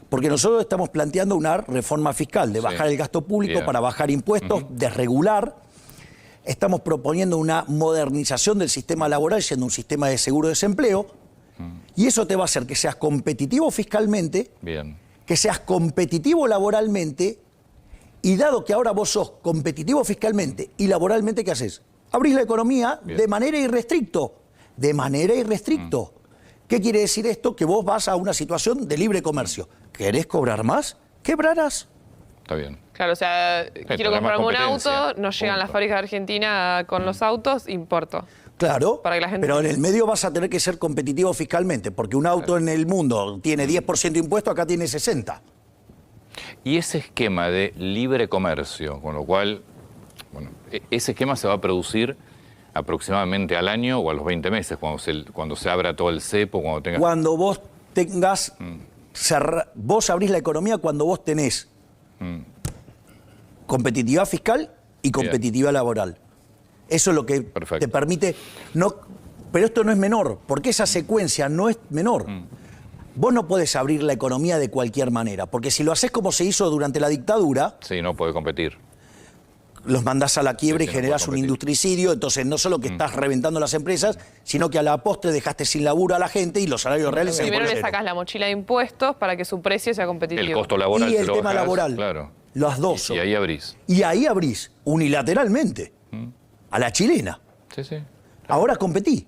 Porque nosotros estamos planteando una reforma fiscal de bajar el gasto público para bajar impuestos, desregular. Estamos proponiendo una modernización del sistema laboral, siendo un sistema de seguro de desempleo. Y eso te va a hacer que seas competitivo fiscalmente, que seas competitivo laboralmente. Y dado que ahora vos sos competitivo fiscalmente y laboralmente, ¿qué haces? Abrís la economía de manera irrestricto. De manera irrestricto. ¿Qué quiere decir esto? Que vos vas a una situación de libre comercio. ¿Querés cobrar más? Quebrarás. Está bien. Claro, o sea, quiero comprarme un auto, no llegan las fábricas de Argentina con los autos, importo. Claro, para que la gente... pero en el medio vas a tener que ser competitivo fiscalmente, porque un auto en el mundo tiene 10% de impuesto, acá tiene 60%. Y ese esquema de libre comercio, con lo cual Bueno, ese esquema se va a producir aproximadamente al año o a los 20 meses, cuando se abra todo el cepo, cuando tengas... Cuando vos tengas... Vos abrís la economía cuando vos tenés competitividad fiscal y competitividad laboral. Eso es lo que te permite... Pero esto no es menor, porque esa secuencia no es menor. Vos no podés abrir la economía de cualquier manera, porque si lo haces como se hizo durante la dictadura... Sí, no podés competir. Los mandás a la quiebra y generás un industricidio, entonces no solo que estás reventando las empresas, sino que a la postre dejaste sin laburo a la gente y los salarios reales se Primero le sacás la mochila de impuestos para que su precio sea competitivo. El costo laboral y el tema laboral, claro. Las dos. Y ahí abrís. Y ahí abrís, unilateralmente, a la chilena. Sí, sí. Ahora competí.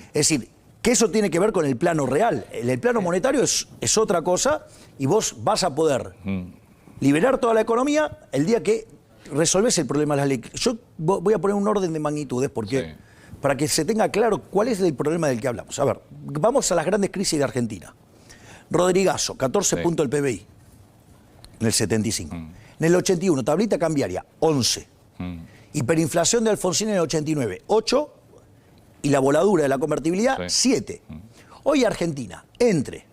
Es decir, que eso tiene que ver con el plano real. El plano monetario es otra cosa y vos vas a poder liberar toda la economía el día que resolvés el problema de las leyes. Yo voy a poner un orden de magnitudes porque para que se tenga claro cuál es el problema del que hablamos. A ver, vamos a las grandes crisis de Argentina. Rodrigazo, 14 puntos del PBI en el 75. En el 81, tablita cambiaria, 11. Hiperinflación de Alfonsín en el 89, 8. Y la voladura de la convertibilidad, 7. Hoy Argentina, entre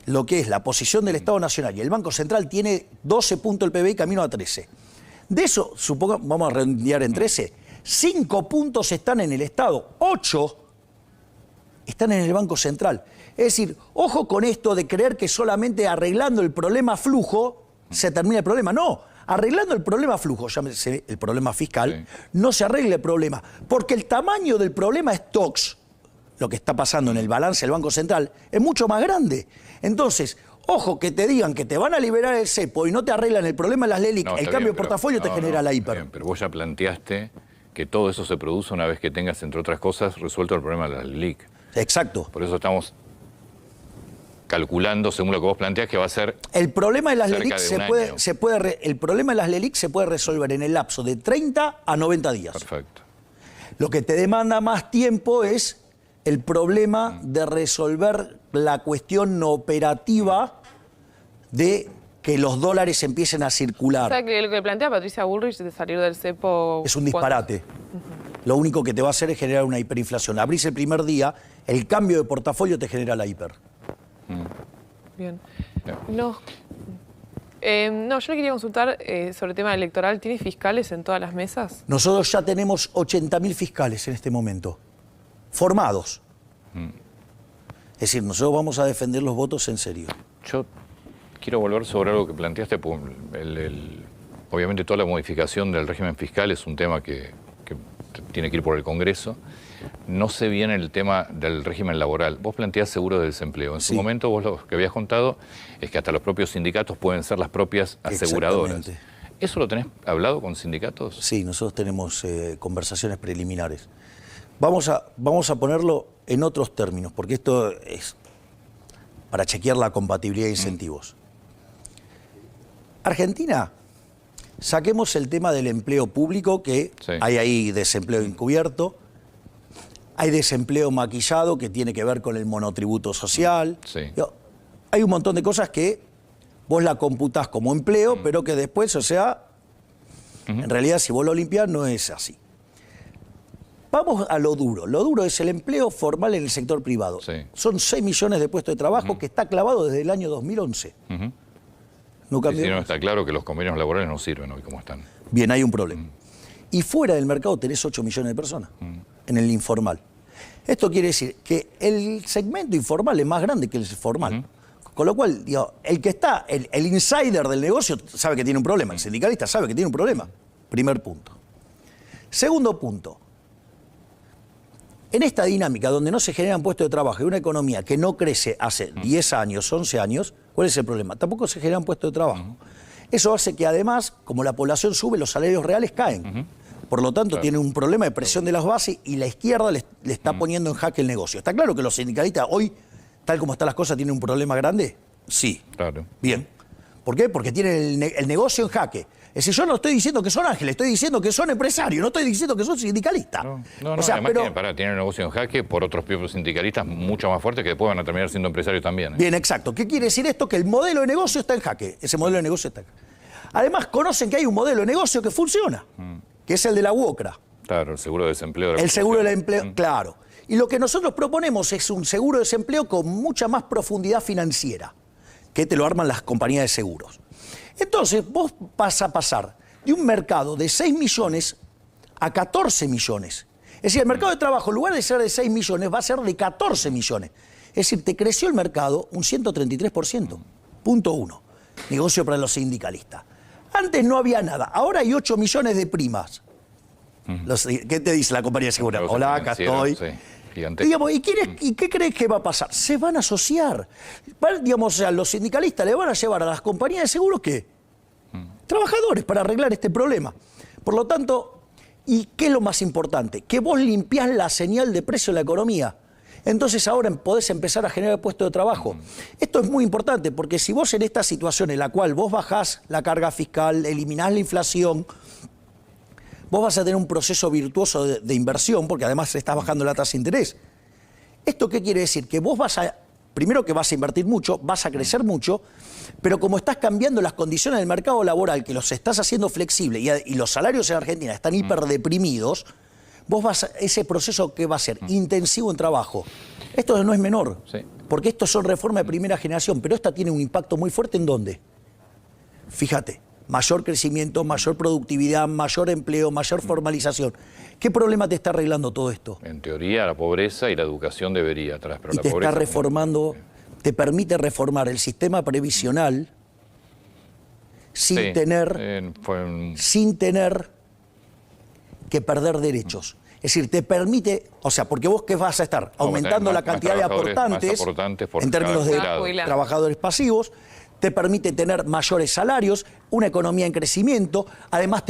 lo que es la posición del Estado Nacional y el Banco Central, tiene 12 puntos el PBI, camino a 13. De eso, vamos a redondear en 13, 5 puntos están en el Estado, 8 están en el Banco Central. Es decir, ojo con esto de creer que solamente arreglando el problema flujo se termina el problema. No, arreglando el problema flujo, llámese el problema fiscal, no se arregla el problema, porque el tamaño del problema stocks, lo que está pasando en el balance del Banco Central, es mucho más grande. Entonces, ojo que te digan que te van a liberar el cepo y no te arreglan el problema de las LELIC, el cambio de portafolio te genera la hiper. Bien, pero vos ya planteaste que todo eso se produce una vez que tengas, entre otras cosas, resuelto el problema de las LELIC. Exacto. Por eso estamos calculando, según lo que vos planteás, que va a ser... El problema de las LELIC el problema de las LELIC se puede resolver en el lapso de 30 a 90 días. Perfecto. Lo que te demanda más tiempo es el problema de resolver la cuestión operativa de que los dólares empiecen a circular. O sea, que lo que plantea Patricia Bullrich de salir del cepo... Es un disparate. Lo único que te va a hacer es generar una hiperinflación. Abrís el primer día, el cambio de portafolio te genera la hiper. Bien. No, yo le quería consultar sobre el tema electoral. ¿Tiene fiscales en todas las mesas? Nosotros ya tenemos 80.000 fiscales en este momento, formados. Es decir, nosotros vamos a defender los votos en serio. Yo quiero volver sobre algo que planteaste. Obviamente toda la modificación del régimen fiscal es un tema que tiene que ir por el Congreso. No sé bien el tema del régimen laboral. Vos planteás seguro de desempleo. En su momento vos lo que habías contado es que hasta los propios sindicatos pueden ser las propias aseguradoras. ¿Eso lo tenés hablado con sindicatos? Sí, nosotros tenemos conversaciones preliminares. Vamos a ponerlo en otros términos, porque esto es para chequear la compatibilidad de incentivos. Argentina, saquemos el tema del empleo público, que hay ahí desempleo encubierto, hay desempleo maquillado que tiene que ver con el monotributo social. Hay un montón de cosas que vos la computás como empleo, pero que después, o sea, en realidad si vos lo limpiás no es así. Vamos a lo duro. Lo duro es el empleo formal en el sector privado. Son 6 millones de puestos de trabajo que está clavado desde el año 2011. No cambió. Si no, está claro que los convenios laborales no sirven hoy como están. Bien, hay un problema. Y fuera del mercado tenés 8 millones de personas en el informal. Esto quiere decir que el segmento informal es más grande que el formal. Con lo cual, digo, el que está, el insider del negocio sabe que tiene un problema. El sindicalista sabe que tiene un problema. Primer punto. Segundo punto. En esta dinámica donde no se generan puestos de trabajo y una economía que no crece hace 10 años, 11 años, ¿cuál es el problema? Tampoco se generan puestos de trabajo. Eso hace que además, como la población sube, los salarios reales caen. Por lo tanto, tiene un problema de presión de las bases y la izquierda le está poniendo en jaque el negocio. ¿Está claro que los sindicalistas hoy, tal como están las cosas, tienen un problema grande? Sí. Claro. Bien. ¿Por qué? Porque tienen el negocio en jaque. Es decir, yo no estoy diciendo que son ángeles, estoy diciendo que son empresarios, no estoy diciendo que son sindicalistas. No, o sea, además tienen el negocio en jaque por otros propios sindicalistas mucho más fuertes que después van a terminar siendo empresarios también. Bien, exacto. ¿Qué quiere decir esto? Que el modelo de negocio está en jaque. Ese modelo de negocio está en jaque. Además, conocen que hay un modelo de negocio que funciona. que es el de la UOCRA. Claro, el seguro de desempleo. El seguro del empleo, claro. Y lo que nosotros proponemos es un seguro de desempleo con mucha más profundidad financiera, que te lo arman las compañías de seguros. Entonces, vos vas a pasar de un mercado de 6 millones a 14 millones. Es decir, el mercado de trabajo, en lugar de ser de 6 millones, va a ser de 14 millones. Es decir, te creció el mercado un 133%. Punto 1. Negocio para los sindicalistas. Antes no había nada. Ahora hay 8 millones de primas. ¿Qué te dice la compañía de seguridad? Hola, acá estoy. Sí, digamos, ¿y qué crees que va a pasar? Se van a asociar. Digamos, o sea, los sindicalistas le van a llevar a las compañías de seguros ¿qué? Trabajadores para arreglar este problema. Por lo tanto, ¿y qué es lo más importante? Que vos limpiás la señal de precio de la economía. Entonces ahora podés empezar a generar puestos de trabajo. Esto es muy importante porque si vos en esta situación en la cual vos bajás la carga fiscal, eliminás la inflación, vos vas a tener un proceso virtuoso de inversión porque además estás bajando la tasa de interés. ¿Esto qué quiere decir? Que vos primero que vas a invertir mucho, vas a crecer mucho, pero como estás cambiando las condiciones del mercado laboral, que los estás haciendo flexibles y los salarios en Argentina están hiperdeprimidos, ese proceso que va a ser intensivo en trabajo. Esto no es menor, porque estos son reformas de primera generación, pero esta tiene un impacto muy fuerte ¿en dónde? Fíjate, mayor crecimiento, mayor productividad, mayor empleo, mayor formalización. ¿Qué problema te está arreglando todo esto? En teoría la pobreza y la educación debería atrás, pero y la te pobreza está reformando, te permite reformar el sistema previsional sin tener que perder derechos. Es decir, te permite, o sea, porque vos ¿qué vas a estar? Aumentando la cantidad de aportantes en términos de trabajadores pasivos, te permite tener mayores salarios, una economía en crecimiento, además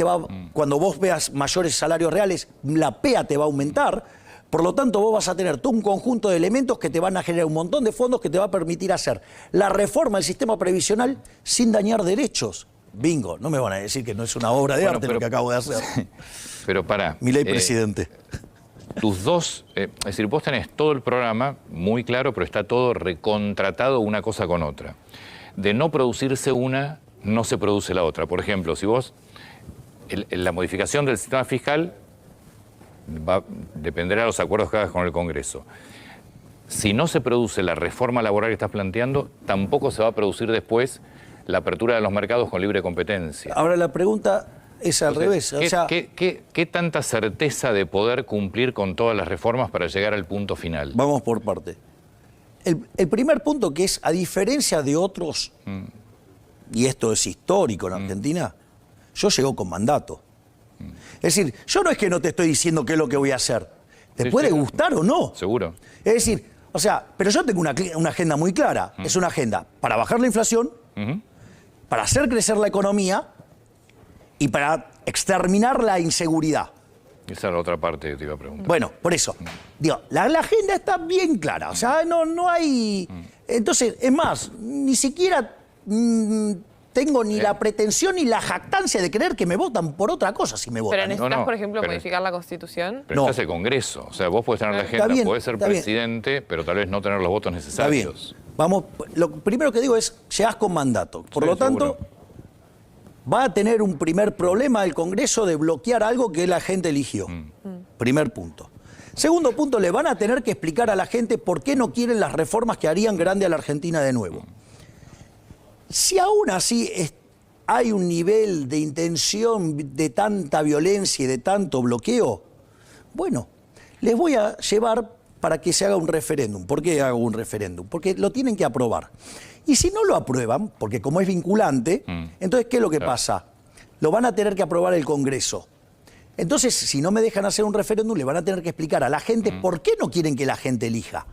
cuando vos veas mayores salarios reales, la PEA te va a aumentar, por lo tanto vos vas a tener todo un conjunto de elementos que te van a generar un montón de fondos que te va a permitir hacer la reforma del sistema previsional sin dañar derechos. Bingo, no me van a decir que no es una obra de arte lo que acabo de hacer. Pero pará. Mi ley presidente. Tus dos, es decir, vos tenés todo el programa muy claro, pero está todo recontratado una cosa con otra. De no producirse una, no se produce la otra. Por ejemplo, si vos, la modificación del sistema fiscal dependerá de los acuerdos que hagas con el Congreso. Si no se produce la reforma laboral que estás planteando, tampoco se va a producir después la apertura de los mercados con libre competencia. Ahora la pregunta es al revés. ¿Qué tanta certeza de poder cumplir con todas las reformas para llegar al punto final? Vamos por parte. El primer punto que es, a diferencia de otros, y esto es histórico en Argentina, yo llego con mandato. Es decir, yo no es que no te estoy diciendo qué es lo que voy a hacer. ¿Te puede gustar o no? Seguro. Es decir, o sea, pero yo tengo una agenda muy clara. Es una agenda para bajar la inflación, para hacer crecer la economía y para exterminar la inseguridad. Esa es la otra parte que te iba a preguntar. Bueno, por eso. Digo, la agenda está bien clara. O sea, no hay... Entonces, es más, ni siquiera tengo ni la pretensión ni la jactancia de creer que me votan por otra cosa si me votan. Pero necesitas, por ejemplo, modificar la Constitución. Pero no. Estás el Congreso. O sea, vos podés tener la agenda, podés ser presidente, pero tal vez no tener los votos necesarios. Está bien. Vamos, lo primero que digo es, llegás con mandato. Por lo tanto... va a tener un primer problema el Congreso de bloquear algo que la gente eligió. Primer punto. Segundo punto, le van a tener que explicar a la gente por qué no quieren las reformas que harían grande a la Argentina de nuevo. Si aún así hay un nivel de intención de tanta violencia y de tanto bloqueo, bueno, les voy a llevar para que se haga un referéndum. ¿Por qué hago un referéndum? Porque lo tienen que aprobar. Y si no lo aprueban, porque como es vinculante, entonces, ¿qué es lo que pasa? Lo van a tener que aprobar el Congreso. Entonces, si no me dejan hacer un referéndum, le van a tener que explicar a la gente por qué no quieren que la gente elija.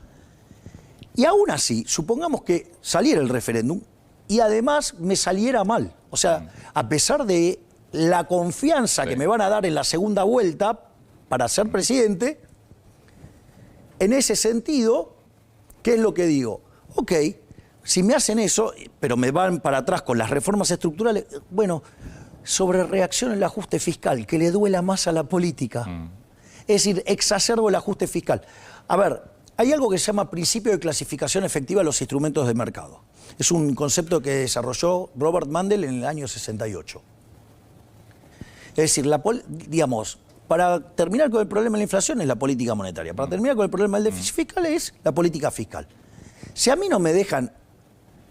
Y aún así, supongamos que saliera el referéndum y además me saliera mal. O sea, a pesar de la confianza que me van a dar en la segunda vuelta para ser presidente, en ese sentido, ¿qué es lo que digo? Ok, si me hacen eso, pero me van para atrás con las reformas estructurales, bueno, sobre reacción el ajuste fiscal, que le duela más a la política. Es decir, exacerbo el ajuste fiscal. A ver, hay algo que se llama principio de clasificación efectiva de los instrumentos de mercado. Es un concepto que desarrolló Robert Mundell en el año 68. Es decir, digamos, para terminar con el problema de la inflación es la política monetaria. Para terminar con el problema del déficit fiscal es la política fiscal. Si a mí no me dejan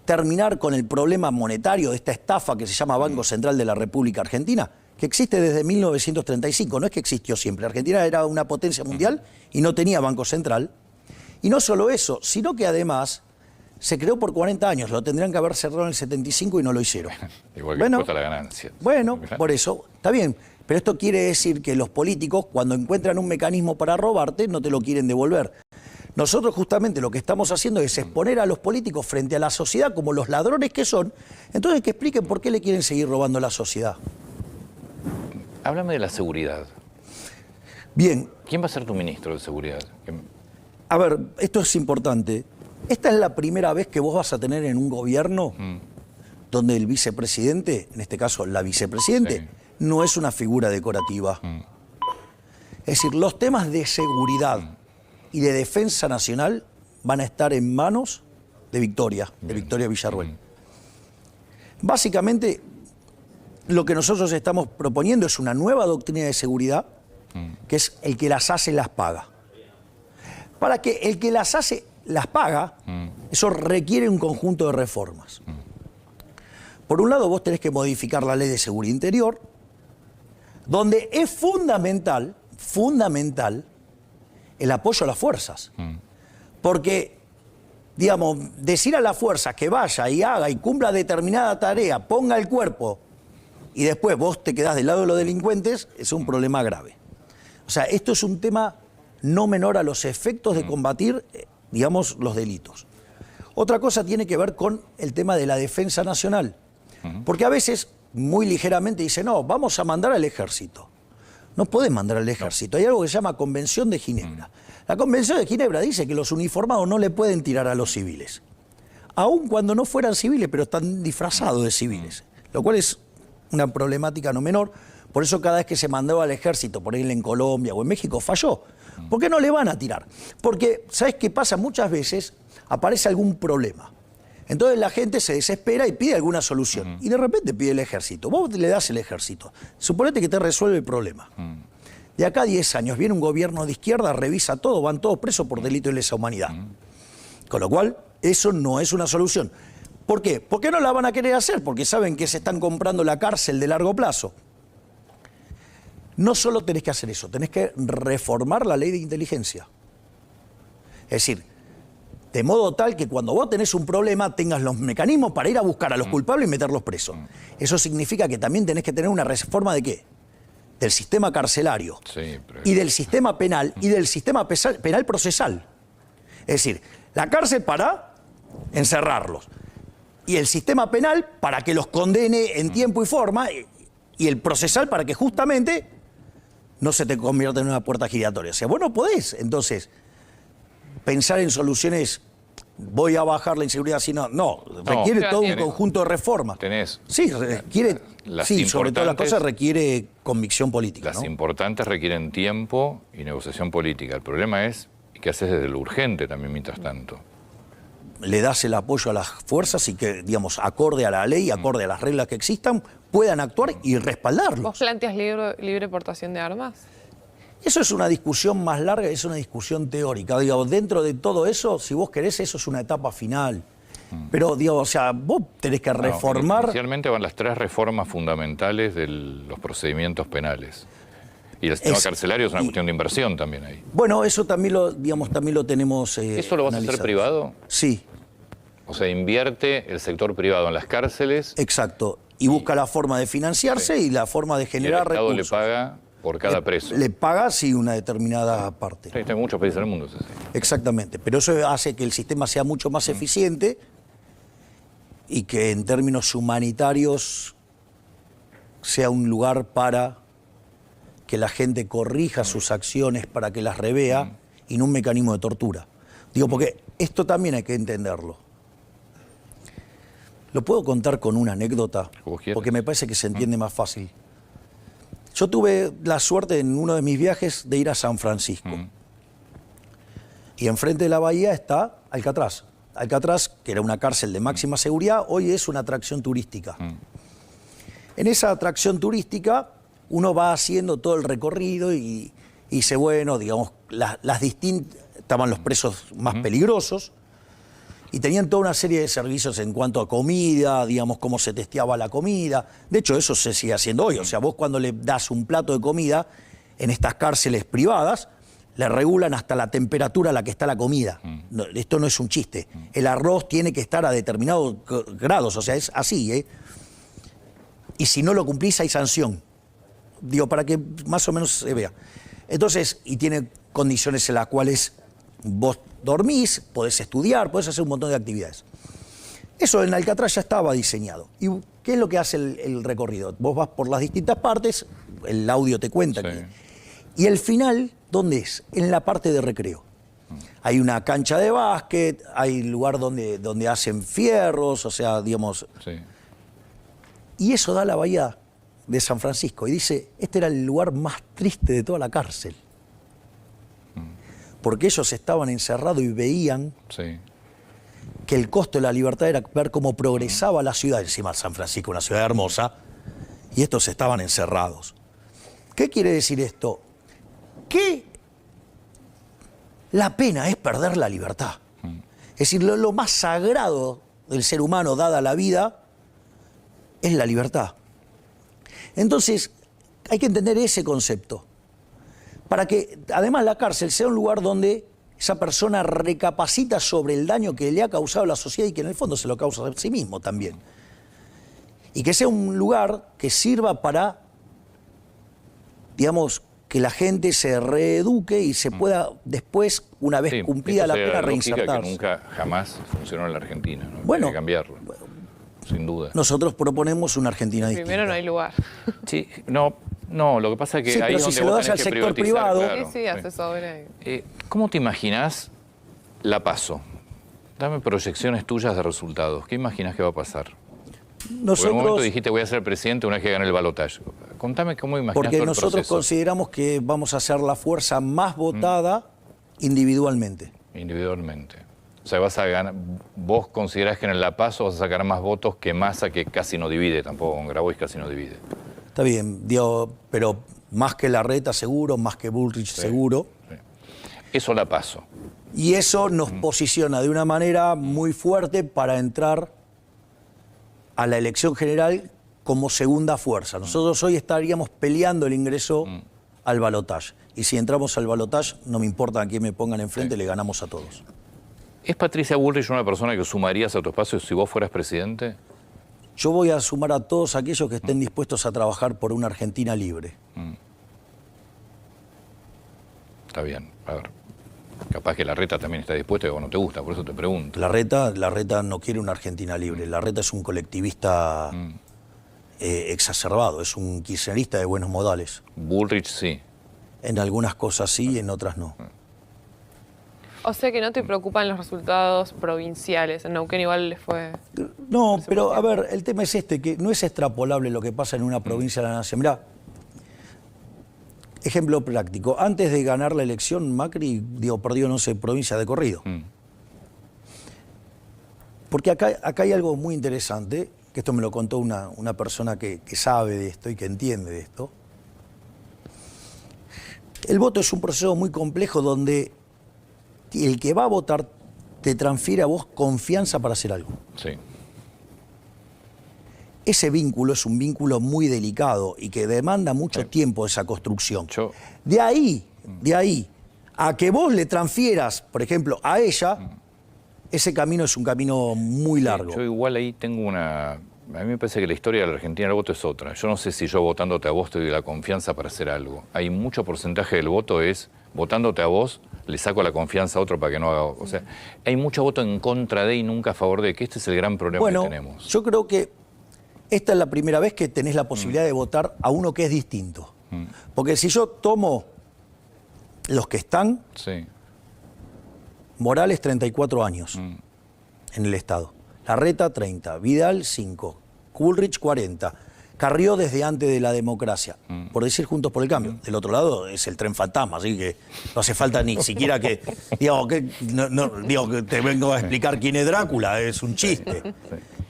terminar con el problema monetario de esta estafa que se llama Banco Central de la República Argentina, que existe desde 1935, no es que existió siempre. Argentina era una potencia mundial y no tenía Banco Central. Y no solo eso, sino que además se creó por 40 años. Lo tendrían que haber cerrado en el 75 y no lo hicieron. Igual que explota la ganancia. Bueno, por eso, está bien. Pero esto quiere decir que los políticos, cuando encuentran un mecanismo para robarte, no te lo quieren devolver. Nosotros justamente lo que estamos haciendo es exponer a los políticos frente a la sociedad como los ladrones que son. Entonces que expliquen por qué le quieren seguir robando a la sociedad. Háblame de la seguridad. Bien. ¿Quién va a ser tu ministro de seguridad? A ver, esto es importante. Esta es la primera vez que vos vas a tener en un gobierno donde el vicepresidente, en este caso la vicepresidente, no es una figura decorativa. Es decir, los temas de seguridad y de defensa nacional van a estar en manos de Victoria Villarruel. Básicamente, lo que nosotros estamos proponiendo es una nueva doctrina de seguridad, que es el que las hace, las paga. Para que el que las hace, las paga, eso requiere un conjunto de reformas. Por un lado, vos tenés que modificar la Ley de Seguridad Interior, donde es fundamental el apoyo a las fuerzas. Porque, digamos, decir a las fuerzas que vaya y haga y cumpla determinada tarea, ponga el cuerpo, y después vos te quedás del lado de los delincuentes, es un problema grave. O sea, esto es un tema no menor a los efectos de combatir, digamos, los delitos. Otra cosa tiene que ver con el tema de la defensa nacional. Porque a veces, muy ligeramente, dicen, no, vamos a mandar al ejército. No podés mandar al ejército. Hay algo que se llama Convención de Ginebra. La Convención de Ginebra dice que los uniformados no le pueden tirar a los civiles. Aun cuando no fueran civiles, pero están disfrazados de civiles. Lo cual es una problemática no menor. Por eso cada vez que se mandó al ejército, por ejemplo en Colombia o en México, falló. ¿Por qué no le van a tirar? Porque, ¿sabes qué pasa? Muchas veces aparece algún problema. Entonces la gente se desespera y pide alguna solución. Y de repente pide el ejército. Vos le das el ejército. Suponete que te resuelve el problema. De acá a 10 años viene un gobierno de izquierda, revisa todo, van todos presos por delito de lesa humanidad. Con lo cual, eso no es una solución. ¿Por qué? ¿Por qué no la van a querer hacer? Porque saben que se están comprando la cárcel de largo plazo. No solo tenés que hacer eso, tenés que reformar la ley de inteligencia. Es decir, de modo tal que cuando vos tenés un problema tengas los mecanismos para ir a buscar a los culpables y meterlos presos. Eso significa que también tenés que tener una reforma ¿de qué? Del sistema carcelario, y del sistema penal y del sistema penal procesal. Es decir, la cárcel para encerrarlos y el sistema penal para que los condene en tiempo y forma y el procesal para que justamente no se te convierta en una puerta giratoria. O sea, vos no podés, entonces, pensar en soluciones, voy a bajar la inseguridad, sino, no, requiere todo un conjunto de reformas. Sí, requiere, sí, sobre todas las cosas requiere convicción política. Las importantes requieren tiempo y negociación política. El problema es, ¿qué haces desde lo urgente también mientras tanto? Le das el apoyo a las fuerzas y que, digamos, acorde a la ley, acorde a las reglas que existan, puedan actuar y respaldarlos. ¿Vos planteas libre portación de armas? Eso es una discusión más larga, es una discusión teórica. Digo, dentro de todo eso, si vos querés, eso es una etapa final. Pero, digo, o sea, vos tenés que reformar... Inicialmente van las 3 reformas fundamentales de los procedimientos penales. Y el sistema carcelario es una cuestión de inversión también ahí. Bueno, eso también lo, digamos, también lo tenemos ¿Eso lo vas a hacer privado? Sí. O sea, invierte el sector privado en las cárceles. Exacto. Y busca la forma de financiarse y la forma de generar recursos. ¿Y el Estado le paga por cada preso? Le paga, sí, una determinada parte. Sí, hay muchos países del mundo. Sí. Exactamente. Pero eso hace que el sistema sea mucho más eficiente y que en términos humanitarios sea un lugar para que la gente corrija sus acciones, para que las revea, y no un mecanismo de tortura. Digo, porque esto también hay que entenderlo. ¿Lo puedo contar con una anécdota? Porque me parece que se entiende más fácil. Yo tuve la suerte en uno de mis viajes de ir a San Francisco. Y enfrente de la bahía está Alcatraz. Alcatraz, que era una cárcel de máxima seguridad, hoy es una atracción turística. En esa atracción turística, uno va haciendo todo el recorrido y dice, bueno, digamos, estaban los presos más peligrosos y tenían toda una serie de servicios en cuanto a comida, digamos, cómo se testeaba la comida. De hecho, eso se sigue haciendo hoy. O sea, vos cuando le das un plato de comida en estas cárceles privadas, le regulan hasta la temperatura a la que está la comida. No, esto no es un chiste. El arroz tiene que estar a determinados grados, o sea, es así, ¿eh? Y si no lo cumplís hay sanción. Digo, para que más o menos se vea. Entonces, y tiene condiciones en las cuales vos dormís, podés estudiar, podés hacer un montón de actividades. Eso en Alcatraz ya estaba diseñado. ¿Y qué es lo que hace el recorrido? Vos vas por las distintas partes, el audio te cuenta. Sí. Y el final, ¿dónde es? En la parte de recreo. Hay una cancha de básquet, hay lugar donde hacen fierros, o sea, digamos... Sí. Y eso da a la bahía de San Francisco. Y dice, este era el lugar más triste de toda la cárcel. Porque ellos estaban encerrados y veían que el costo de la libertad era ver cómo progresaba la ciudad. Encima San Francisco, una ciudad hermosa, y estos estaban encerrados. ¿Qué quiere decir esto? Que la pena es perder la libertad. Es decir, lo más sagrado del ser humano, dada la vida, es la libertad. Entonces, hay que entender ese concepto. Para que, además, la cárcel sea un lugar donde esa persona recapacita sobre el daño que le ha causado a la sociedad y que en el fondo se lo causa a sí mismo también. Y que sea un lugar que sirva para, digamos, que la gente se reeduque y se pueda después, una vez cumplida la pena, reinsertarse. Que nunca, jamás funcionó en la Argentina, ¿no? Bueno, hay que cambiarlo, sin duda. Nosotros proponemos una Argentina distinta. Primero no hay lugar. Sí, no, lo que pasa es que ahí pero donde si se lo das al sector privado... Claro, sí, hace sobre. ¿Cómo te imaginás la PASO? Dame proyecciones tuyas de resultados. ¿Qué imaginás que va a pasar? Porque en un momento dijiste voy a ser presidente una vez que gane el balotaje. Contame cómo imaginás todo el proceso. Porque nosotros consideramos que vamos a ser la fuerza más votada individualmente. Individualmente. O sea, vas a ganar, vos considerás que en la PASO vas a sacar más votos que Massa, que casi no divide, tampoco con Grabois casi no divide. Está bien, pero más que Larreta seguro, más que Bullrich seguro. Sí. Eso la PASO. Y eso nos posiciona de una manera muy fuerte para entrar a la elección general como segunda fuerza. Nosotros hoy estaríamos peleando el ingreso al balotaje. Y si entramos al balotaje, no me importa a quién me pongan enfrente, le ganamos a todos. ¿Es Patricia Bullrich una persona que sumarías a tu espacio si vos fueras presidente? Yo voy a sumar a todos aquellos que estén dispuestos a trabajar por una Argentina libre. Está bien, a ver. Capaz que Larreta también está dispuesta y vos no te gusta, por eso te pregunto. Larreta no quiere una Argentina libre. Larreta es un colectivista exacerbado, es un kirchnerista de buenos modales. Bullrich sí. En algunas cosas sí, en otras no. O sea que no te preocupan los resultados provinciales. En Neuquén igual les fue... No, pero a ver, el tema es este, que no es extrapolable lo que pasa en una provincia de la nación. Mirá, ejemplo práctico. Antes de ganar la elección, Macri, perdió 11 provincias de corrido. Porque acá hay algo muy interesante, que esto me lo contó una persona que sabe de esto y que entiende de esto. El voto es un proceso muy complejo donde el que va a votar te transfiere a vos confianza para hacer algo. Sí. Ese vínculo es un vínculo muy delicado y que demanda mucho tiempo esa construcción. De ahí a que vos le transfieras, por ejemplo, a ella, ese camino es un camino muy largo. Yo igual ahí tengo una... A mí me parece que la historia de la Argentina del voto es otra. Yo no sé si yo votándote a vos te doy la confianza para hacer algo. Hay mucho porcentaje del voto es, votándote a vos, le saco la confianza a otro para que no haga... O sea, hay mucho voto en contra de y nunca a favor de, que este es el gran problema que tenemos. Yo creo que esta es la primera vez que tenés la posibilidad de votar a uno que es distinto. Porque si yo tomo los que están, Morales 34 años en el Estado, Larreta 30, Vidal 5, Bullrich 40, Carrió desde antes de la democracia, por decir Juntos por el Cambio. Del otro lado es el tren fantasma, así que no hace falta ni siquiera que... Digo, que te vengo a explicar quién es Drácula, es un chiste.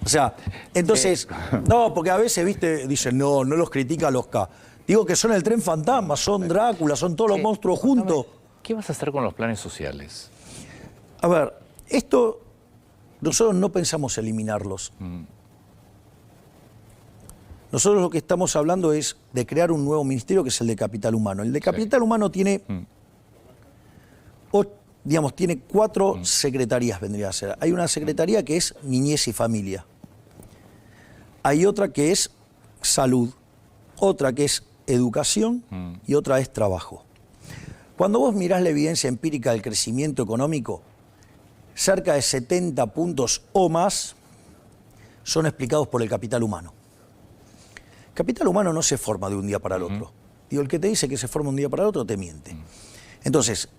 O sea, entonces, no, porque a veces, viste, dicen, no los critica a los K. Digo que son el tren fantasma, son Drácula, son todos los monstruos juntos. ¿Qué vas a hacer con los planes sociales? A ver, esto nosotros no pensamos eliminarlos. Nosotros lo que estamos hablando es de crear un nuevo ministerio que es el de Capital Humano. El de Capital Humano tiene, tiene 4 secretarías, vendría a ser. Hay una secretaría que es Niñez y Familia. Hay otra que es Salud. Otra que es Educación y otra es Trabajo. Cuando vos mirás la evidencia empírica del crecimiento económico, cerca de 70 puntos o más son explicados por el capital humano. Capital humano no se forma de un día para el otro. Digo, el que te dice que se forma un día para el otro te miente. Entonces,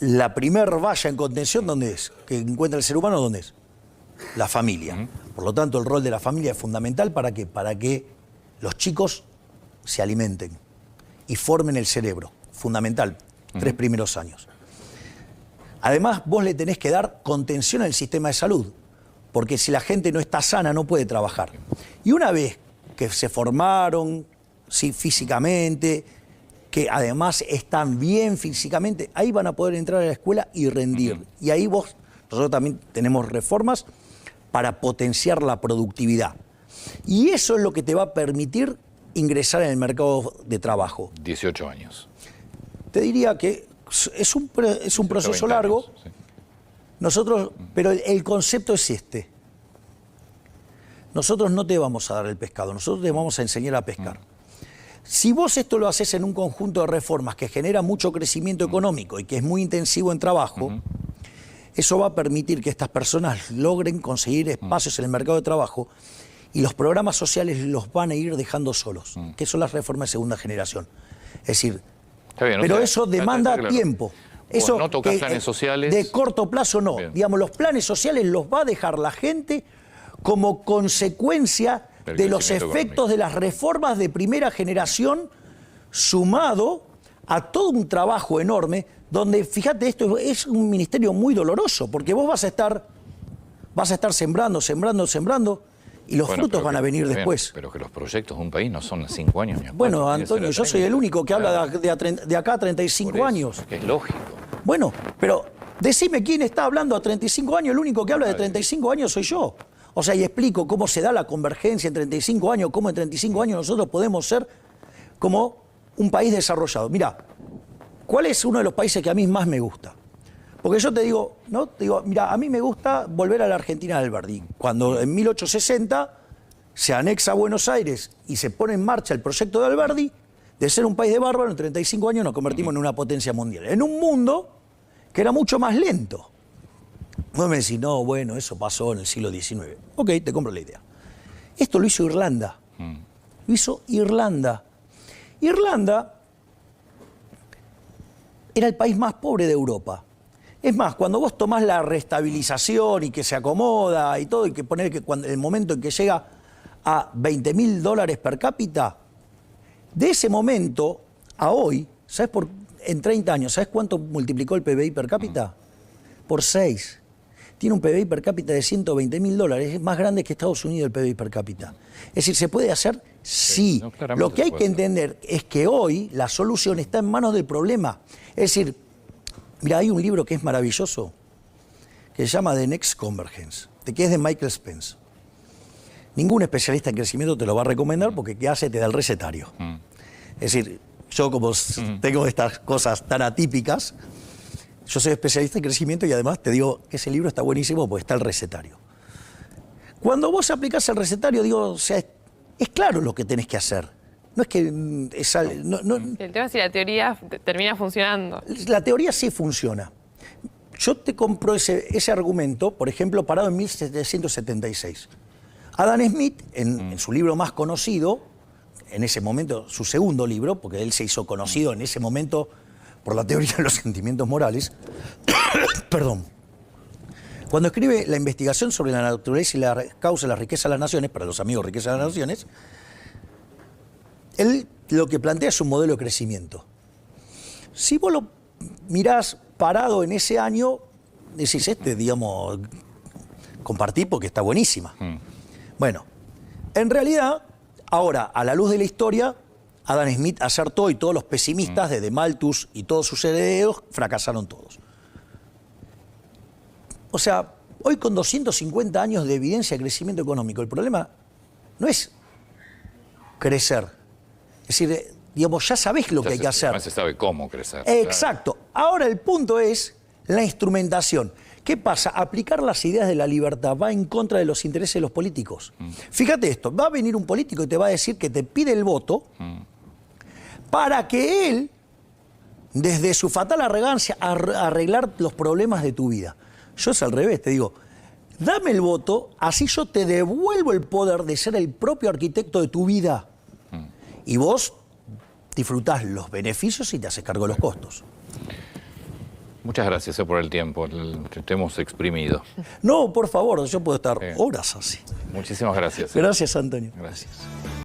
la primer valla en contención, ¿dónde es? Que encuentra el ser humano, ¿dónde es? La familia. Por lo tanto, el rol de la familia es fundamental ¿para qué? Para que los chicos se alimenten y formen el cerebro. Fundamental, 3 primeros años. Además, vos le tenés que dar contención al sistema de salud, porque si la gente no está sana no puede trabajar. Y una vez que se formaron físicamente, que además están bien físicamente, ahí van a poder entrar a la escuela y rendir. Y ahí nosotros también tenemos reformas para potenciar la productividad. Y eso es lo que te va a permitir ingresar en el mercado de trabajo. 18 años. Te diría que es un proceso largo. Años, sí. Nosotros, pero el concepto es este. Nosotros no te vamos a dar el pescado, nosotros te vamos a enseñar a pescar. Si vos esto lo haces en un conjunto de reformas que genera mucho crecimiento económico y que es muy intensivo en trabajo, eso va a permitir que estas personas logren conseguir espacios en el mercado de trabajo y los programas sociales los van a ir dejando solos, que son las reformas de segunda generación. Es decir, está bien, pero eso demanda tiempo. Eso no tocas planes sociales. De corto plazo no. Bien. Digamos, los planes sociales los va a dejar la gente como consecuencia de los efectos de las reformas de primera generación, sumado a todo un trabajo enorme, donde, fíjate, esto es un ministerio muy doloroso, porque vos vas a estar sembrando, y los frutos van a venir después. Pero que los proyectos de un país no son 5 años. Ni bueno, Antonio, yo soy el único que habla de acá a 35 años. Que es lógico. Bueno, pero decime quién está hablando a 35 años, el único que habla de 35 años soy yo. O sea, y explico cómo se da la convergencia en 35 años, cómo en 35 años nosotros podemos ser como un país desarrollado. Mirá, ¿cuál es uno de los países que a mí más me gusta? Porque yo te digo, ¿no? Te digo, mira, a mí me gusta volver a la Argentina de Alberdi. Cuando en 1860 se anexa a Buenos Aires y se pone en marcha el proyecto de Alberdi, de ser un país de bárbaro, en 35 años nos convertimos en una potencia mundial. En un mundo que era mucho más lento. Vos me decís, no, bueno, eso pasó en el siglo XIX. Ok, te compro la idea. Esto lo hizo Irlanda. Lo hizo Irlanda. Irlanda era el país más pobre de Europa. Es más, cuando vos tomás la restabilización y que se acomoda y todo, y que poner que cuando el momento en que llega a $20.000 per cápita, de ese momento a hoy, ¿sabes en 30 años, ¿sabes cuánto multiplicó el PBI per cápita? Por 6. Tiene un PBI per cápita de $120.000, es más grande que Estados Unidos el PBI per cápita. Es decir, ¿se puede hacer? Sí. No, lo que hay que entender es que hoy la solución está en manos del problema. Es decir, mira, hay un libro que es maravilloso, que se llama The Next Convergence, que es de Michael Spence. Ningún especialista en crecimiento te lo va a recomendar porque ¿qué hace? Te da el recetario. Es decir, yo como tengo estas cosas tan atípicas, yo soy especialista en crecimiento y además te digo que ese libro está buenísimo porque está el recetario. Cuando vos aplicás el recetario, digo, o sea, es claro lo que tenés que hacer. No es que... El tema es si la teoría termina funcionando. La teoría sí funciona. Yo te compro ese argumento, por ejemplo, parado en 1776. Adam Smith, en su libro más conocido, en ese momento, su segundo libro, porque él se hizo conocido en ese momento por la teoría de los sentimientos morales, perdón, cuando escribe la investigación sobre la naturaleza y la causa de la riqueza de las naciones, para los amigos riqueza de las naciones, él lo que plantea es un modelo de crecimiento. Si vos lo mirás parado en ese año, decís, digamos, compartí porque está buenísima. Bueno, en realidad, ahora, a la luz de la historia, Adam Smith acertó y todos los pesimistas, desde Malthus y todos sus herederos, fracasaron todos. O sea, hoy con 250 años de evidencia de crecimiento económico, el problema no es crecer. Es decir, digamos, ya sabés lo que hay que hacer. No se sabe cómo crecer. Exacto. Claro. Ahora el punto es la instrumentación. ¿Qué pasa? Aplicar las ideas de la libertad va en contra de los intereses de los políticos. Fíjate esto, va a venir un político y te va a decir que te pide el voto para que él, desde su fatal arrogancia, arreglar los problemas de tu vida. Yo es al revés, te digo, dame el voto, así yo te devuelvo el poder de ser el propio arquitecto de tu vida. Y vos disfrutás los beneficios y te haces cargo de los costos. Muchas gracias por el tiempo, te hemos exprimido. No, por favor, yo puedo estar horas así. Muchísimas gracias. Gracias, Antonio. Gracias.